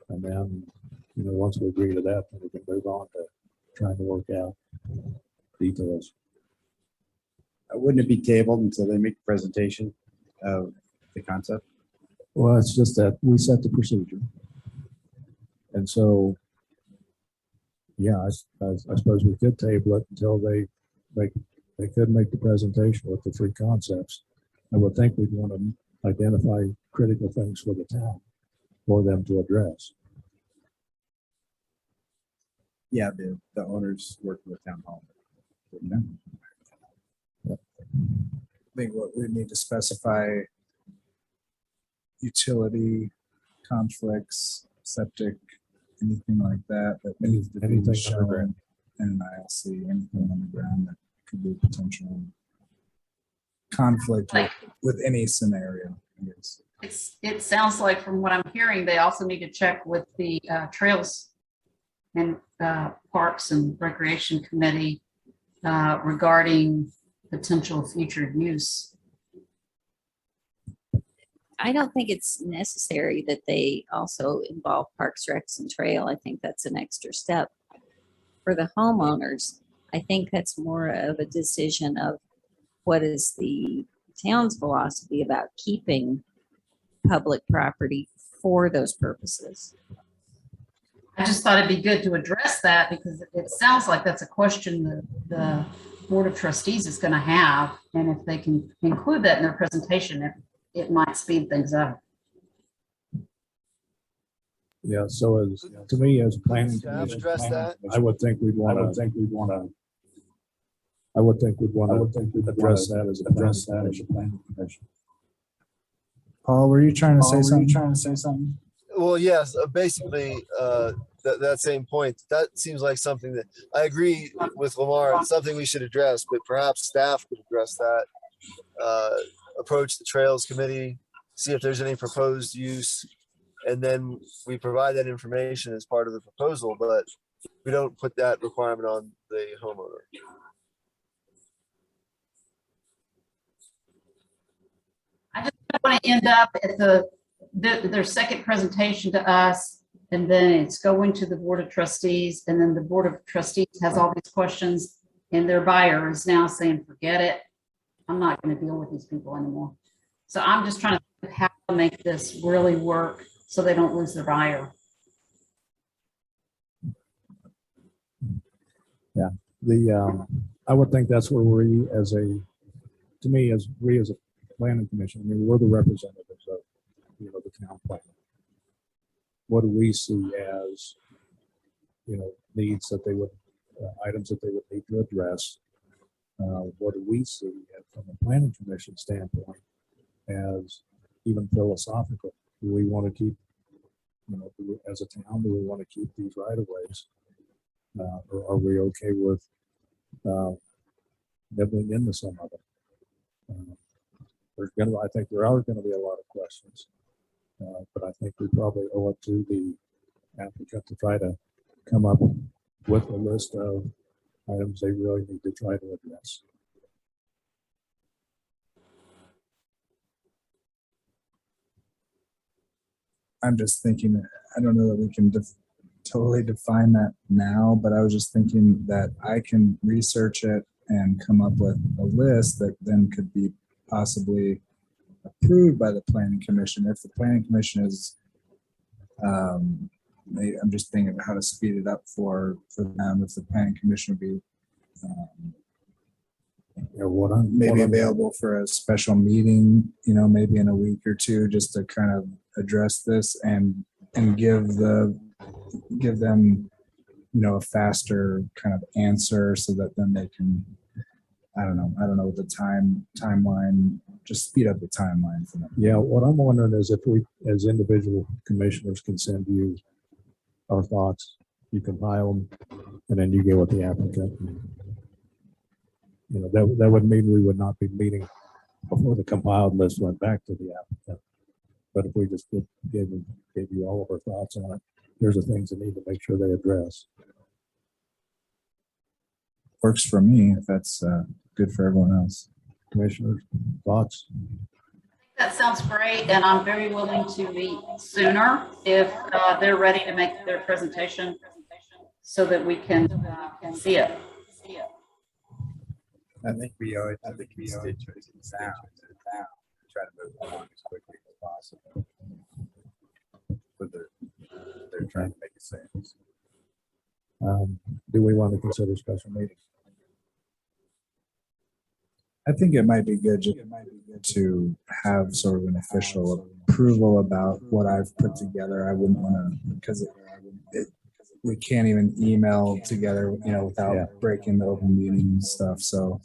S1: And then, once we agree to that, then we can move on to trying to work out details.
S7: Wouldn't it be tabled until they make the presentation of the concept?
S1: Well, it's just that we set the procedure. And so, yeah, I suppose we could table it until they could make the presentation with the three concepts. I would think we'd want to identify critical things for the town for them to address.
S7: Yeah, the owners working with town hall.
S5: I think what we need to specify utility conflicts, septic, anything like that, that needs to be
S1: Anything
S5: shown
S1: underground.
S5: in an ILC, anything on the ground that could be potential conflict with any scenario, I guess.
S2: It sounds like from what I'm hearing, they also need to check with the Trails and Parks and Recreation Committee regarding potential future use.
S8: I don't think it's necessary that they also involve Parks, Recs, and Trail. I think that's an extra step for the homeowners. I think that's more of a decision of what is the town's philosophy about keeping public property for those purposes.
S2: I just thought it'd be good to address that because it sounds like that's a question that the Board of Trustees is going to have. And if they can include that in their presentation, it might speed things up.
S1: Yeah, so to me, as a planning
S3: Staff
S1: commission,
S3: address that?
S1: I would think we'd want to address that as a planning commission.
S5: Paul, were you trying to say something?
S9: Well, yes, basically, that same point. That seems like something that I agree with Lamar. It's something we should address, but perhaps staff could address that. Approach the Trails Committee, see if there's any proposed use, and then we provide that information as part of the proposal, but we don't put that requirement on the homeowner.
S2: I just don't want to end up at their second presentation to us, and then it's going to the Board of Trustees, and then the Board of Trustees has all these questions, and their buyer is now saying, forget it. I'm not going to deal with these people anymore. So I'm just trying to think of how to make this really work so they don't lose their buyer.
S1: Yeah, I would think that's where we as a planning commission, I mean, we're the representatives of, the town plan. What do we see as, needs that they would, items that they would need to address? What do we see from a planning commission standpoint as even philosophical? Do we want to keep, as a town, do we want to keep these right of ways? Or are we okay with nibbling into some of it? I think there are going to be a lot of questions, but I think we probably owe it to the applicant to try to come up with a list of items they really need to try to address.
S5: I'm just thinking, I don't know that we can totally define that now, but I was just thinking that I can research it and come up with a list that then could be possibly approved by the planning commission. If the planning commission is, I'm just thinking of how to speed it up for them. If the planning commission would be maybe available for a special meeting, maybe in a week or two, just to kind of address this and give them, a faster kind of answer so that then they can, I don't know what the timeline, just speed up the timeline for them.
S1: Yeah, what I'm wondering is if we, as individual commissioners, can send you our thoughts, you compile them, and then you go with the applicant. That would mean we would not be meeting before the compiled list went back to the applicant. But if we just gave you all of our thoughts on it, here's the things that need to make sure they address.
S5: Works for me if that's good for everyone else.
S1: Commissioners, thoughts?
S2: That sounds great, and I'm very willing to meet sooner if they're ready to make their presentation so that we can see it.
S7: I think we owe it to the constituents in town to try to move along as quickly as possible. But they're trying to make it safe.
S1: Do we want to consider special meetings?
S5: I think it might be good to have sort of an official approval about what I've put together. I wouldn't want to, because we can't even email together, without breaking the open meeting and stuff. So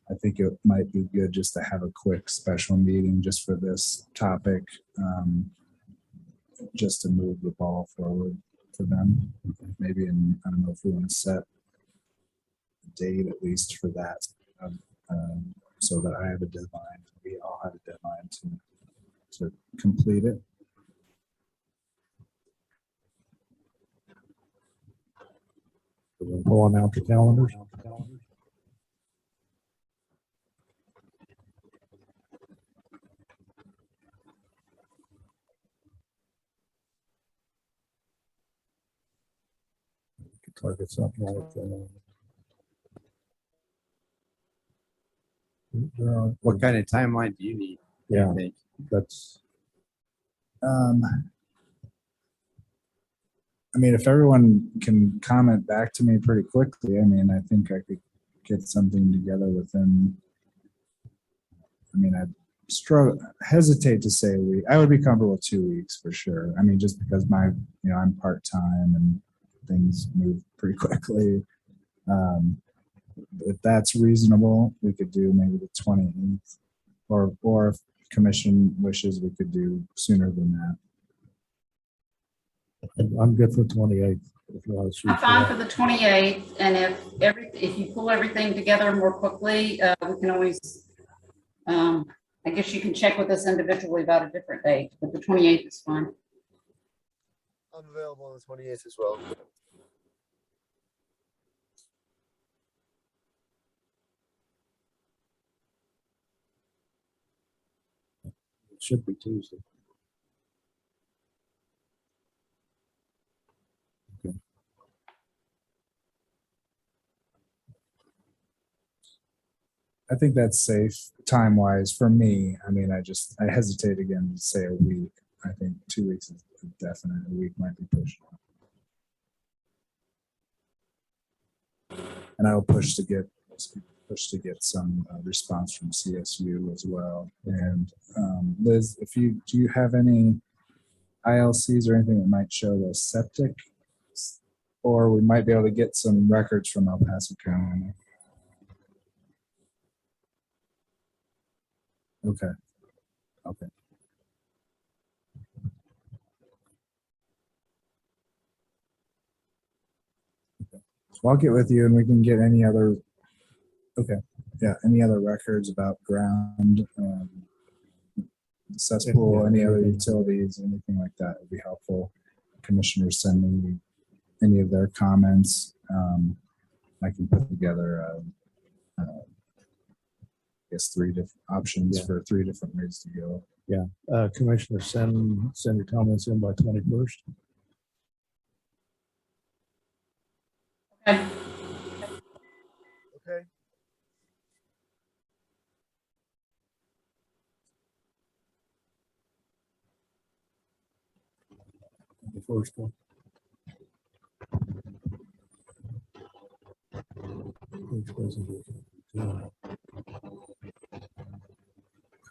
S5: I think it might be good just to have a quick special meeting just for this topic, just to move the ball forward for them. Maybe, I don't know if we want to set a date at least for that. So that I have a deadline, we all have a deadline to complete it.
S1: We're pulling out the calendars. Target something like
S7: What kind of timeline do you need?
S1: Yeah,
S7: I think?
S1: that's,
S5: If everyone can comment back to me pretty quickly, I think I could get something together within. I'd hesitate to say a week. I would be comfortable with 2 weeks for sure. Just because I'm part-time and things move pretty quickly. If that's reasonable, we could do maybe the 28th, or if commission wishes, we could do sooner than that.
S1: I'm good for 28th. If you want to shoot
S2: I'm fine for the 28th, and if you pull everything together more quickly, we can always, I guess you can check with us individually about a different date, but the 28th is fine.
S9: I'm available on the 28th as well.
S1: It should be Tuesday. Okay.
S5: I think that's safe time-wise for me. I hesitate again to say a week. I think 2 weeks is definite. A week might be pushed. And I will push to get some response from CSU as well. And Liz, do you have any ILCs or anything that might show the septic, or we might be able to get some records from El Paso County? Okay. Well, I'll get with you and we can get any other. Okay. Yeah. Any other records about ground, cesspool, any other utilities, anything like that would be helpful. Commissioners send me any of their comments. I can put together, I guess 3 different options for 3 different ways to go.
S1: Yeah. Commissioner, send your comments in by 21st.
S2: Okay.
S9: Okay.
S1: The first one.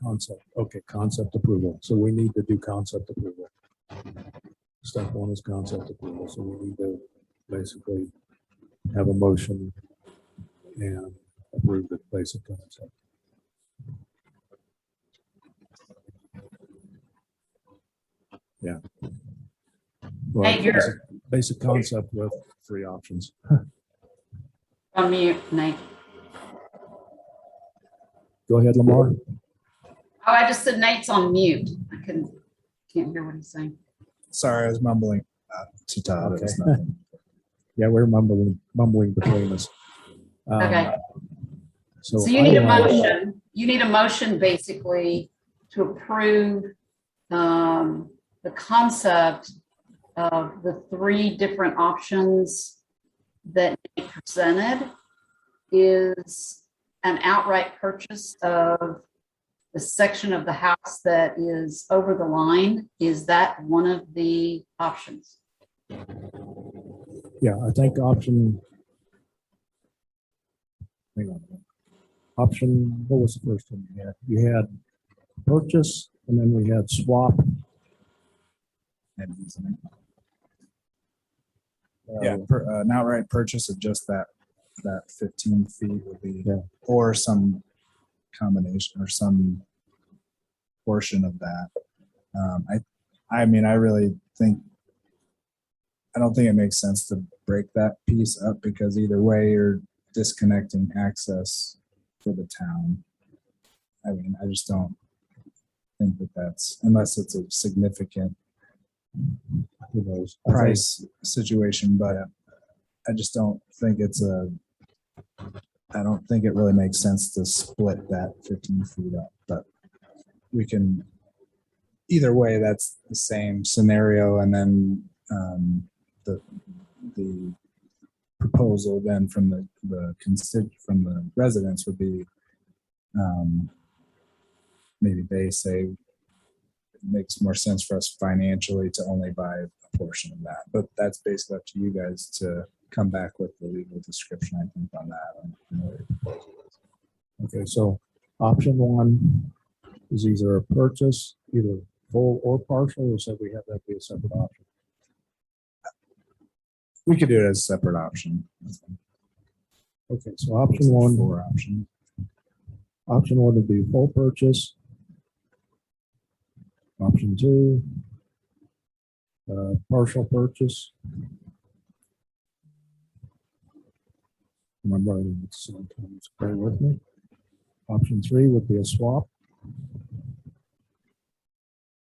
S1: Concept. Okay, concept approval. So we need to do concept approval. Step 1 is concept approval. So we need to basically have a motion and approve the basic concept. Yeah. Well,
S2: Hey,
S1: basic concept with 3 options.
S2: On mute, Nate.
S1: Go ahead, Lamar.
S2: Oh, I just said Nate's on mute. I can't hear what he's saying.
S5: Sorry, I was mumbling to Todd. It was
S1: Okay.
S5: nothing.
S1: Yeah, we're mumbling between us.
S2: Okay.
S1: So
S2: So you need a
S1: I will-
S2: motion. You need a motion basically to approve the concept of the 3 different options that Nate presented is an outright purchase of the section of the house that is over the line. Is that one of the options?
S1: Yeah, I think option. Hang on. Option, what was the first one you had? You had purchase, and then we had swap.
S5: And easement. Yeah, an outright purchase of just that 15 feet would be,
S1: Yeah.
S5: or some combination or some portion of that. I mean, I really think, I don't think it makes sense to break that piece up because either way you're disconnecting access for the town. I mean, I just don't think that that's, unless it's a significant
S1: Who knows?
S5: price situation, but I just don't think I don't think it really makes sense to split that 15 feet up, but we can, either way, that's the same scenario. And then the proposal then from from the residents would be, maybe they say it makes more sense for us financially to only buy a portion of that, but that's basically up to you guys to come back with the legal description, I think, on that.
S1: Okay, so option 1 is either a purchase, either full or partial, or so we have that be a separate option.
S5: We could do it as a separate option.
S1: Okay, so option 1.
S5: Four option.
S1: Option 1 would be full purchase. Option 2, partial purchase. I'm writing at the same time, so bear with me. Option 3 would be a swap.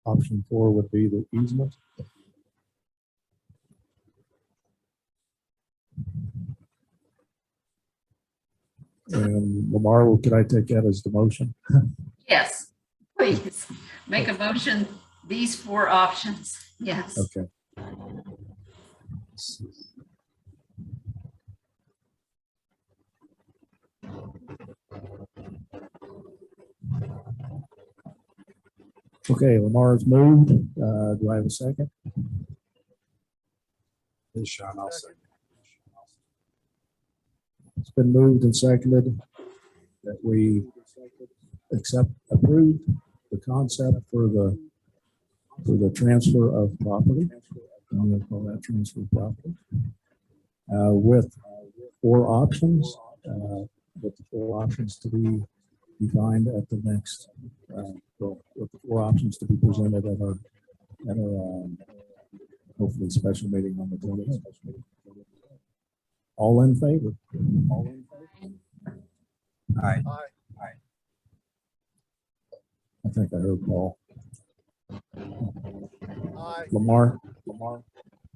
S1: Option 4 would be the easement. And Lamar, could I take that as the motion?
S2: Yes, please make a motion, these 4 options. Yes.
S1: Okay. Okay, Lamar's moved. Do I have a second?
S5: This Sean, I'll second.
S1: It's been moved and seconded that we approve the concept for the transfer of property. I'm going to call that transfer of property with 4 options, with the 4 options to be defined at the next, with the 4 options to be presented at our hopefully special meeting on the 20th. All in favor?
S5: Aye.
S1: I think I heard Paul.
S9: Aye.
S1: Lamar?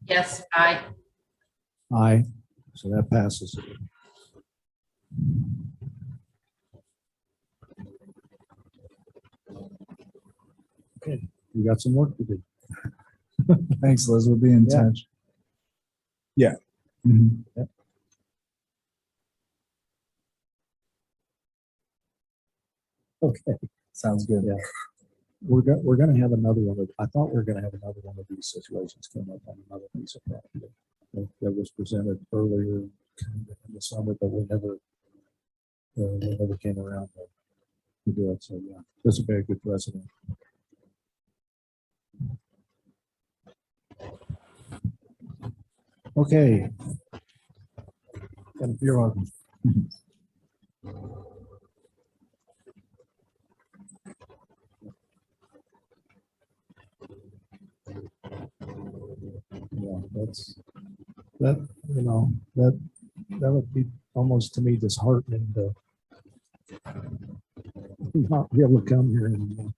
S2: Yes, aye.
S1: Aye. So that passes. Okay, we got some work to do.
S5: Thanks, Liz. We'll be in
S1: Yeah.
S5: touch. Yeah. Mhm.
S1: Yep. Okay,
S5: Sounds good.
S1: Yeah. we're going to have another one. I thought we were going to have another one of these situations come up on another piece of property that was presented earlier kind of in the summer, but we never came around to do it. So yeah, this will be a good precedent. Okay. And you're welcome. Yeah, that would be almost to me disheartening to not be able to come here anymore.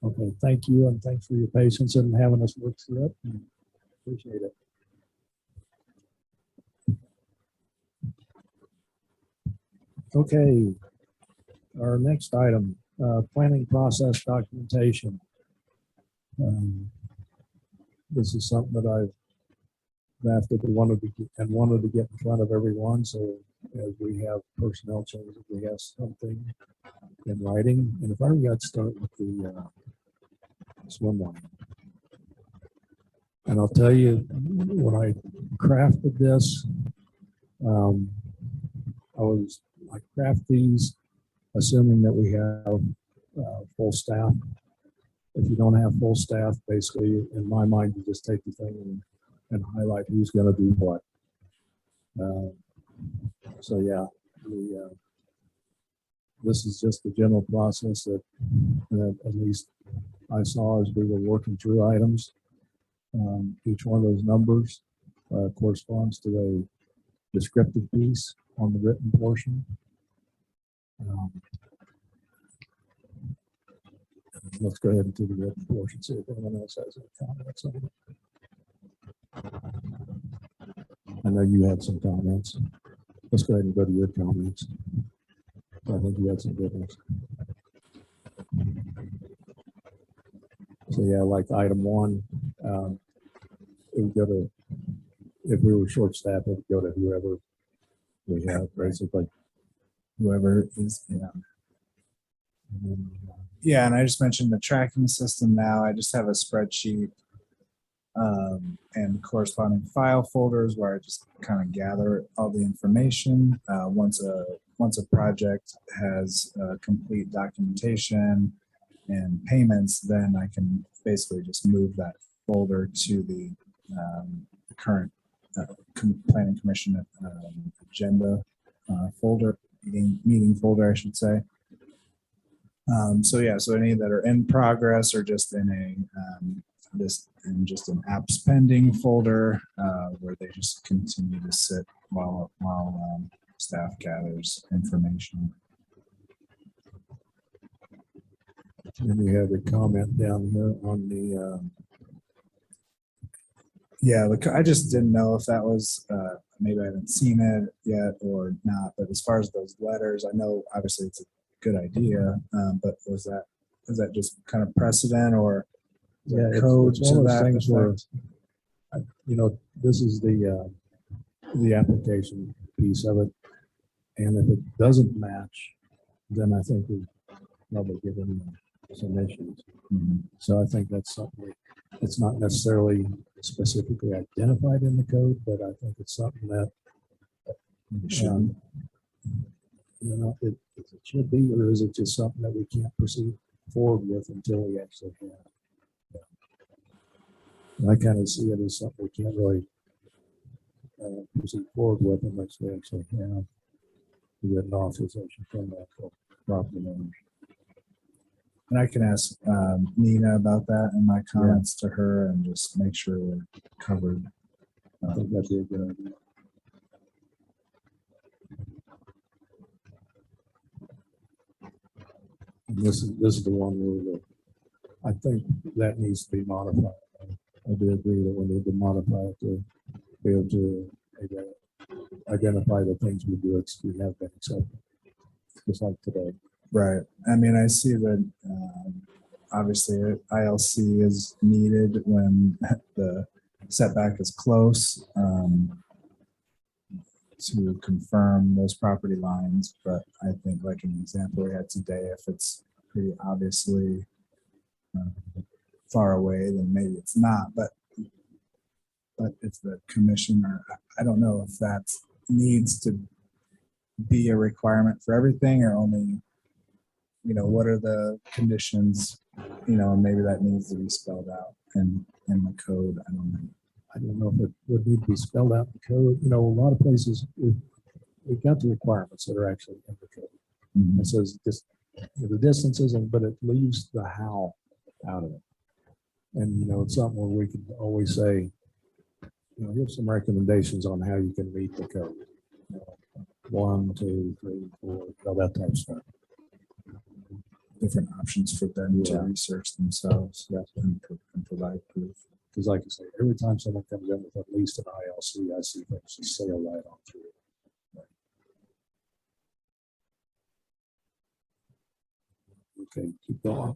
S1: Okay, thank you, and thanks for your patience and having us work through it. Appreciate it. Okay, our next item, planning process documentation. This is something that I've drafted and wanted to get in front of everyone. So as we have personnel changes, we have something in writing. And if I got to start with the swim lane. And I'll tell you, when I crafted this, I craft these assuming that we have full staff. If you don't have full staff, basically, in my mind, you just take the thing and highlight who's going to do what. So yeah, this is just the general process that at least I saw as we were working through items. Each one of those numbers corresponds to a descriptive piece on the written portion. Let's go ahead and do the written portion, see if anyone else has any comments on it. I know you had some comments. Let's go ahead and go to your comments. I think you had some good ones. So yeah, like item 1, it would go to, if we were short staffed, it would go to whoever we have, basically.
S5: Whoever is, yeah. Yeah, and I just mentioned the tracking system now. I just have a spreadsheet and corresponding file folders where I just kind of gather all the information. Once a project has complete documentation and payments, then I can basically just move that folder to the current planning commission agenda folder, meeting folder, I should say. So yeah, so any that are in progress or just in a just an apps pending folder where they just continue to sit while staff gathers information.
S1: And we have a comment down here on the
S5: yeah, I just didn't know if that was maybe I haven't seen it yet or not. But as far as those letters, I know obviously it's a good idea, but is that just kind of precedent or
S1: yeah,
S5: code
S1: it's one of
S5: to
S1: those
S5: that
S1: things where
S5: effect?
S1: this is the application piece of it, and if it doesn't match, then I think we probably give them some issues. So I think that's something it's not necessarily specifically identified in the code, but I think it's something that it should be, or is it just something that we can't proceed forward with until we actually have? And I kind of see it as something we can't really proceed forward with unless we actually have the written authorization from the actual property owners.
S5: And I can ask Nina about that in my comments to her and just make sure we're covered.
S1: I think that'd be a good idea. And this is the one where I think that needs to be modified. I do agree that we need to modify it to be able to identify the things we do we have been accepted, just like today.
S5: Right. I mean, I see that obviously ILC is needed when the setback is close to confirm those property lines. But I think like an example we had today, if it's pretty obviously far away, then maybe it's not. But if the commissioner, I don't know if that needs to be a requirement for everything or only, what are the conditions, and maybe that needs to be spelled out in the code.
S1: I don't know if it would need to be spelled out in the code. A lot of places we've got the requirements that are actually in the code.
S5: Mm-hmm.
S1: It says just the distances, but it leaves the how out of it. And it's something where we can always say, give some recommendations on how you can meet the code. 1, 2, 3, 4, that type of stuff.
S5: Different options for them to research themselves and provide proof.
S1: Because like I say, every time someone comes in with at least an ILC, I see things just sail right on through. Okay, keep going.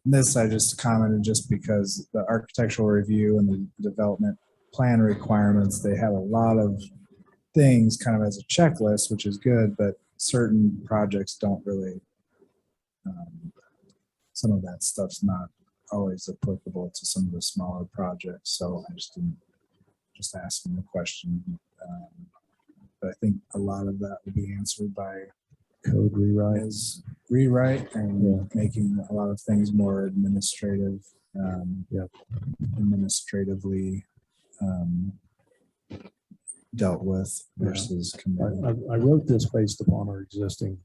S5: This I just commented just because the architectural review and the development plan requirements, they have a lot of things kind of as a checklist, which is good, but certain projects don't really, some of that stuff's not always applicable to some of the smaller projects. So I just didn't, just asking the question. But I think a lot of that will be answered by
S1: Code rewrite.
S5: is rewrite and making a lot of things more administrative, administratively dealt with versus committee.
S1: I wrote this based upon our existing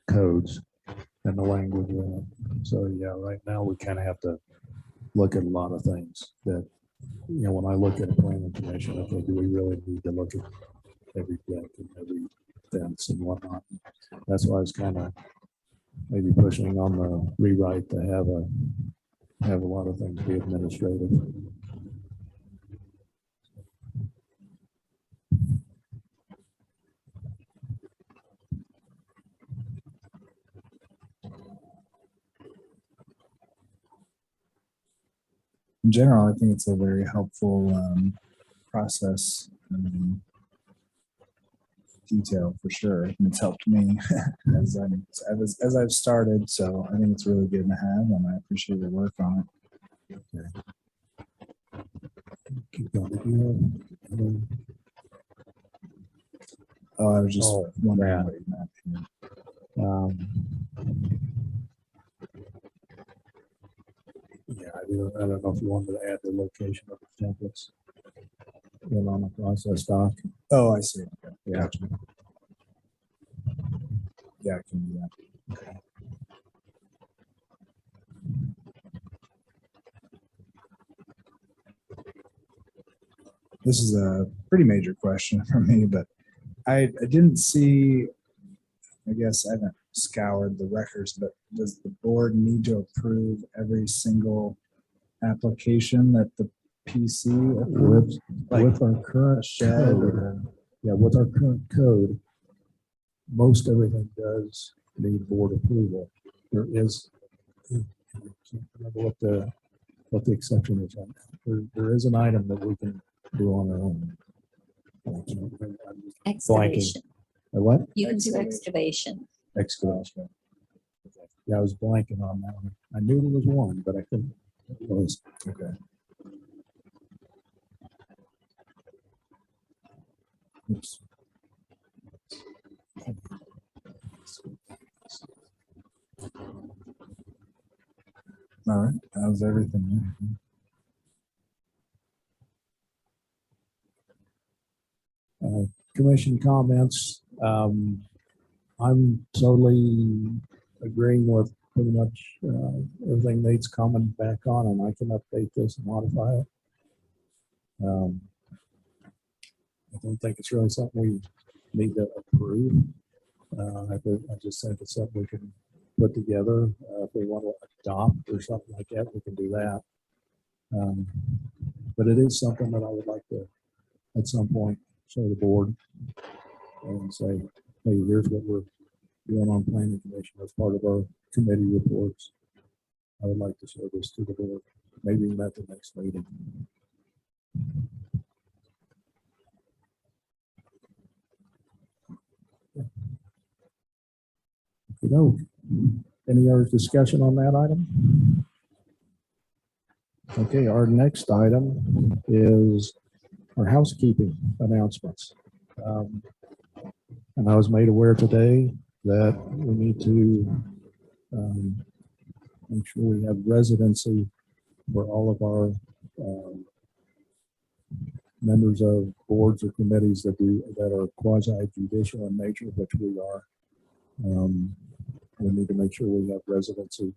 S1: codes and the language in it. So yeah, right now we kind of have to look at a lot of things that, you know, when I look at a planning commission, okay, do we really need to look at every deck and every fence and whatnot? That's why I was kind of maybe pushing on the rewrite to have a lot of things be administrative.
S5: In general, I think it's a very helpful process detail for sure. And it's helped me as I've started. So I think it's really good to have, and I appreciate your work on it.
S1: Okay. Keep going.
S5: Oh, I was just wondering
S1: that.
S5: what you meant.
S1: Yeah, I don't know if you wanted to add the location of the templates in on the process doc.
S5: Oh, I see. Okay.
S1: Yeah.
S5: Gotcha. Yeah, I can do that. Okay. This is a pretty major question for me, but I didn't see, I guess I haven't scoured the records, but does the board need to approve every single application that the PC approves?
S1: With our current
S5: shed
S1: code,
S5: or-
S1: yeah, with our current code, most everything does need board approval. There is, I can't remember what the exception is on that. There is an item that we can do on our own. I can't remember. I'm just blanking.
S8: Excavation.
S1: A what?
S8: You can do excavation.
S1: Excavation. Yeah, I was blanking on that one. I knew there was one, but I couldn't. It was, okay. Oops.
S5: All right, that was everything.
S1: Commission comments. I'm totally agreeing with pretty much everything Nate's commented back on, and I can update this and modify it. I don't think it's really something we need to approve. I just think it's something we can put together. If we want to adopt or something like that, we can do that. But it is something that I would like to, at some point, show the board and say, hey, here's what we're doing on planning commission as part of our committee reports. I would like to show this to the board, maybe at the next meeting. You know, any other discussion on that item? Okay, our next item is our housekeeping announcements. And I was made aware today that we need to make sure we have residency for all of our members of boards or committees that are quasi judicial in nature, which we are. We need to make sure we have residency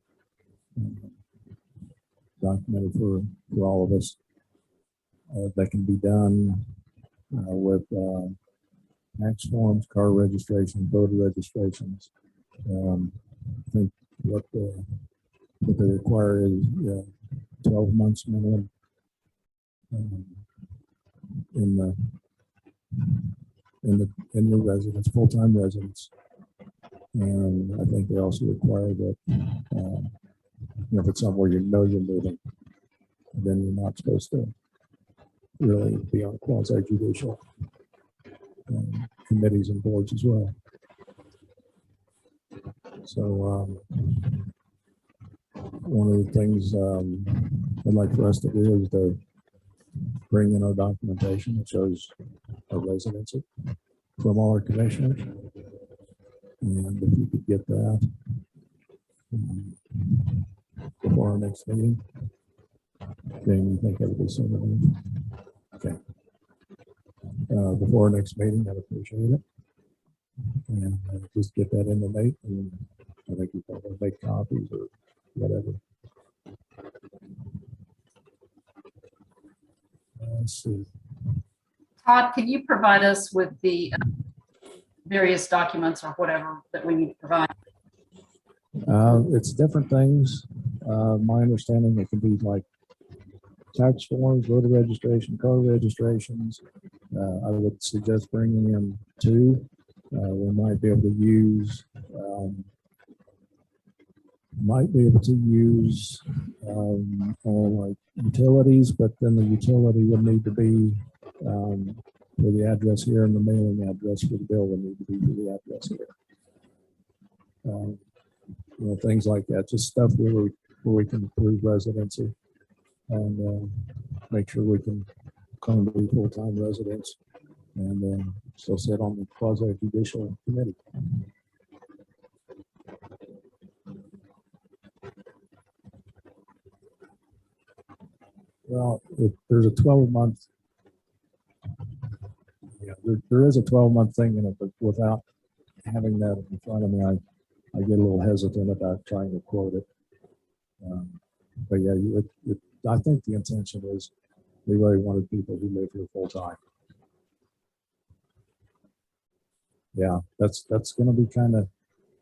S1: documented for all of us. That can be done with tax forms, car registration, voter registrations. I think what they require is 12 months minimum in in the residence, full-time residence. And I think they also require that, if it's somewhere you're moving, then you're not supposed to really be on quasi-judicial committees and boards as well. So one of the things I'd like for us to do is to bring in our documentation that shows our residency from all our commissioners. And if you could get that before our next meeting, then you think everybody's seen it. Okay. Before our next meeting, I'd appreciate it. And just get that in the Nate, and I think you probably make copies or whatever. Let's see.
S2: Todd, can you provide us with the various documents or whatever that we need to provide?
S1: It's different things. My understanding, it can be like tax forms, voter registration, car registrations. I would suggest bringing in 2. We might be able to use all like utilities, but then the utility would need to be for the address here, and the mailing address for the bill would need to be for the address here. Things like that, just stuff where we can prove residency and make sure we can claim to be full-time residents and still sit on the quasi-judicial committee. Well, if there's a 12-month, there is a 12-month thing in it, but without having that in front of me, I get a little hesitant about trying to quote it. But yeah, I think the intention is we really wanted people who live here full time. Yeah, that's going to be kind of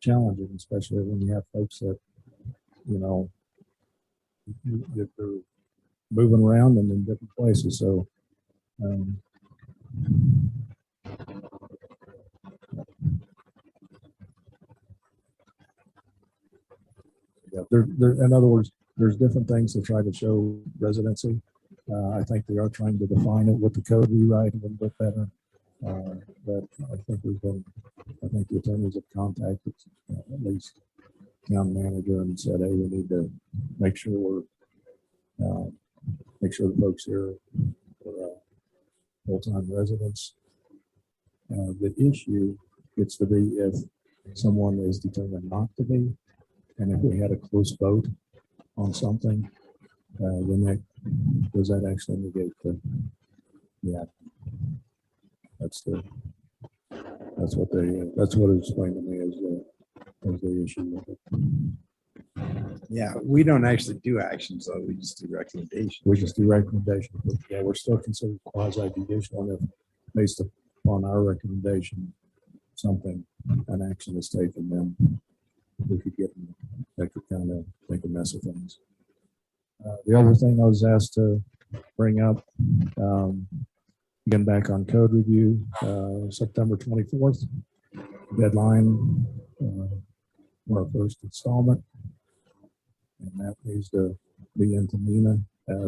S1: challenging, especially when you have folks that, if they're moving around and in different places. So, yeah, in other words, there's different things to try to show residency. I think they are trying to define it with the code rewrite a little bit better. But I think the attorneys have contacted at least town manager and said, hey, we need to make sure the folks here are full-time residents. The issue gets to be if someone is determined not to be, and if we had a close vote on something, then does that actually negate the act? That's what it explained to me as the issue with it.
S7: Yeah, we don't actually do actions, though. We just do recommendations.
S1: We just do recommendations, but yeah, we're still considered quasi-judicial, and if based upon our recommendation, an action is taken, then we could that could kind of make a mess of things. The other thing I was asked to bring up, getting back on code review, September 24th, deadline for our first installment. And that needs to be into Nina,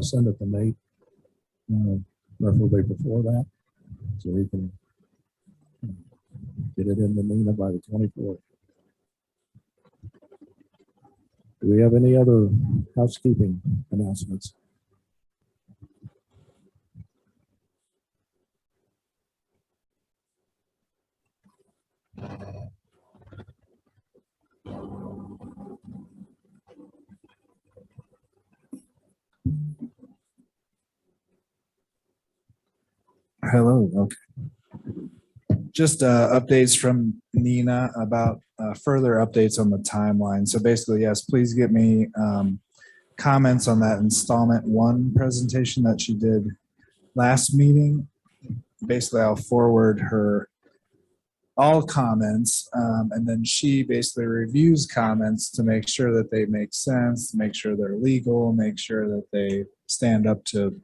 S1: send it to Nate, preferably before that, so we can get it into Nina by the 24th. Do we have any other housekeeping announcements?
S5: Hello. Okay. Just updates from Nina about further updates on the timeline. So basically, yes, please get me comments on that installment 1 presentation that she did last meeting. Basically, I'll forward her all comments, and then she basically reviews comments to make sure that they make sense, make sure they're legal, make sure that they stand up to,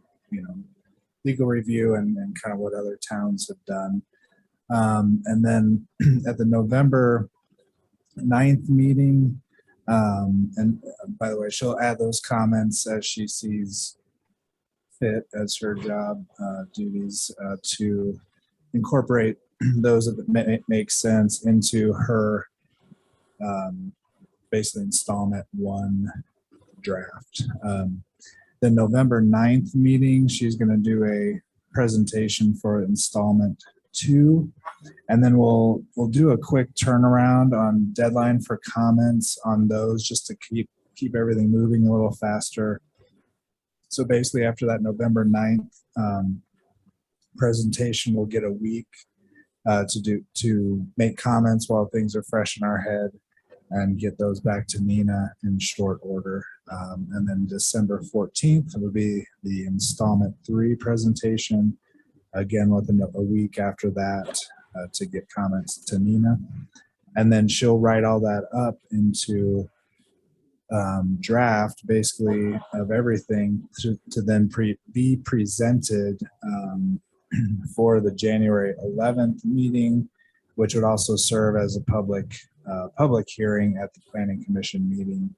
S5: legal review and kind of what other towns have done. And then at the November 9th meeting, and by the way, she'll add those comments as she sees fit as her job duties to incorporate those that make sense into her basically installment 1 draft. The November 9th meeting, she's going to do a presentation for installment 2, and then we'll do a quick turnaround on deadline for comments on those, just to keep everything moving a little faster. So basically, after that November 9th presentation, we'll get a week to make comments while things are fresh in our head, and get those back to Nina in short order. And then December 14th will be the installment 3 presentation, again within a week after that, to get comments to Nina. And then she'll write all that up into draft, basically, of everything to then be presented for the January 11th meeting, which would also serve as a public hearing at the Planning Commission meeting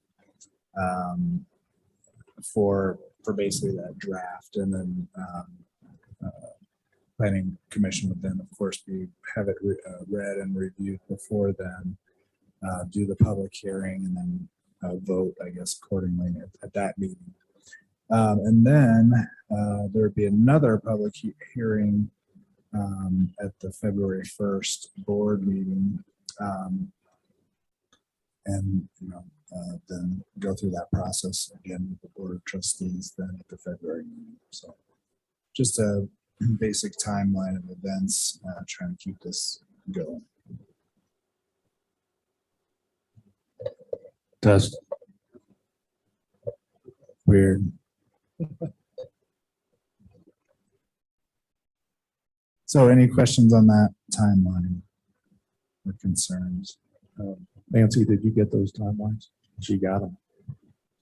S5: for basically that draft. And then Planning Commission would then, of course, have it read and reviewed before then, do the public hearing, and then vote, I guess, accordingly at that meeting. And then there would be another public hearing at the February 1st board meeting. And then go through that process again with the Board of Trustees then at the February meeting. So just a basic timeline of events, trying to keep this going.
S1: Test. Weird.
S5: So any questions on that timeline or concerns?
S1: Nancy, did you get those timelines? She got them.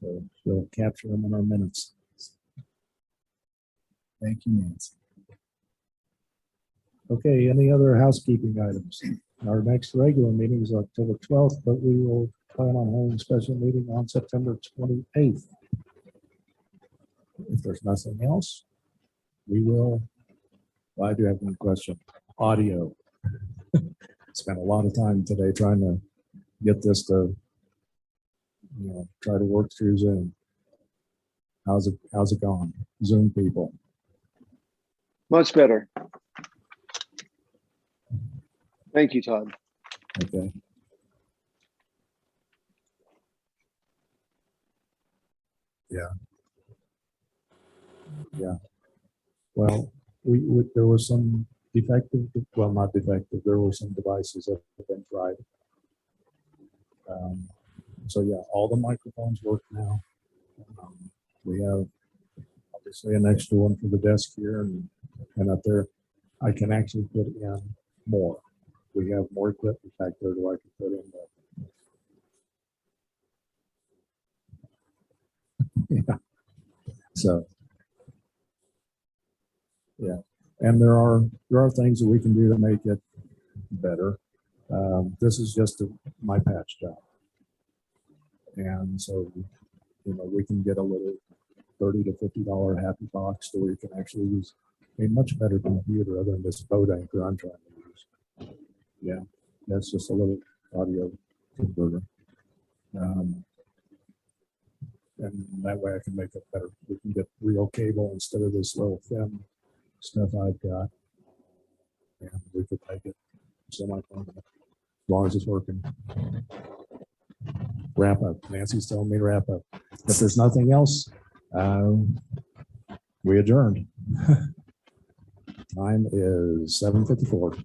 S1: So she'll capture them in our minutes.
S5: Thank you, Nancy.
S1: Okay, any other housekeeping items? Our next regular meeting is October 12th, but we will plan on holding a special meeting on September 28th. If there's nothing else, we will. Well, I do have one question. Audio. Spent a lot of time today trying to get this to, try to work through Zoom. How's it going? Zoom people.
S3: Much better. Thank you, Todd.
S1: Okay. Yeah. Well, there was some defective, well, not defective, there were some devices that have been tried. So yeah, all the microphones work now. We have obviously an extra one for the desk here and up there. I can actually put in more. We have more equipment back there that I can put in there. Yeah. So yeah, and there are things that we can do to make it better. This is just my patch job, and so we can get a little $30 to $50 happy box where you can actually use a much better computer other than this boat anchor I'm trying to use. Yeah, that's just a little audio converter. And that way I can make it better. We can get real cable instead of this little thin stuff I've got. And we could make it semi-permanent as long as it's working. Wrap up. Nancy's telling me to wrap up. If there's nothing else, we adjourned. Time is 7:54.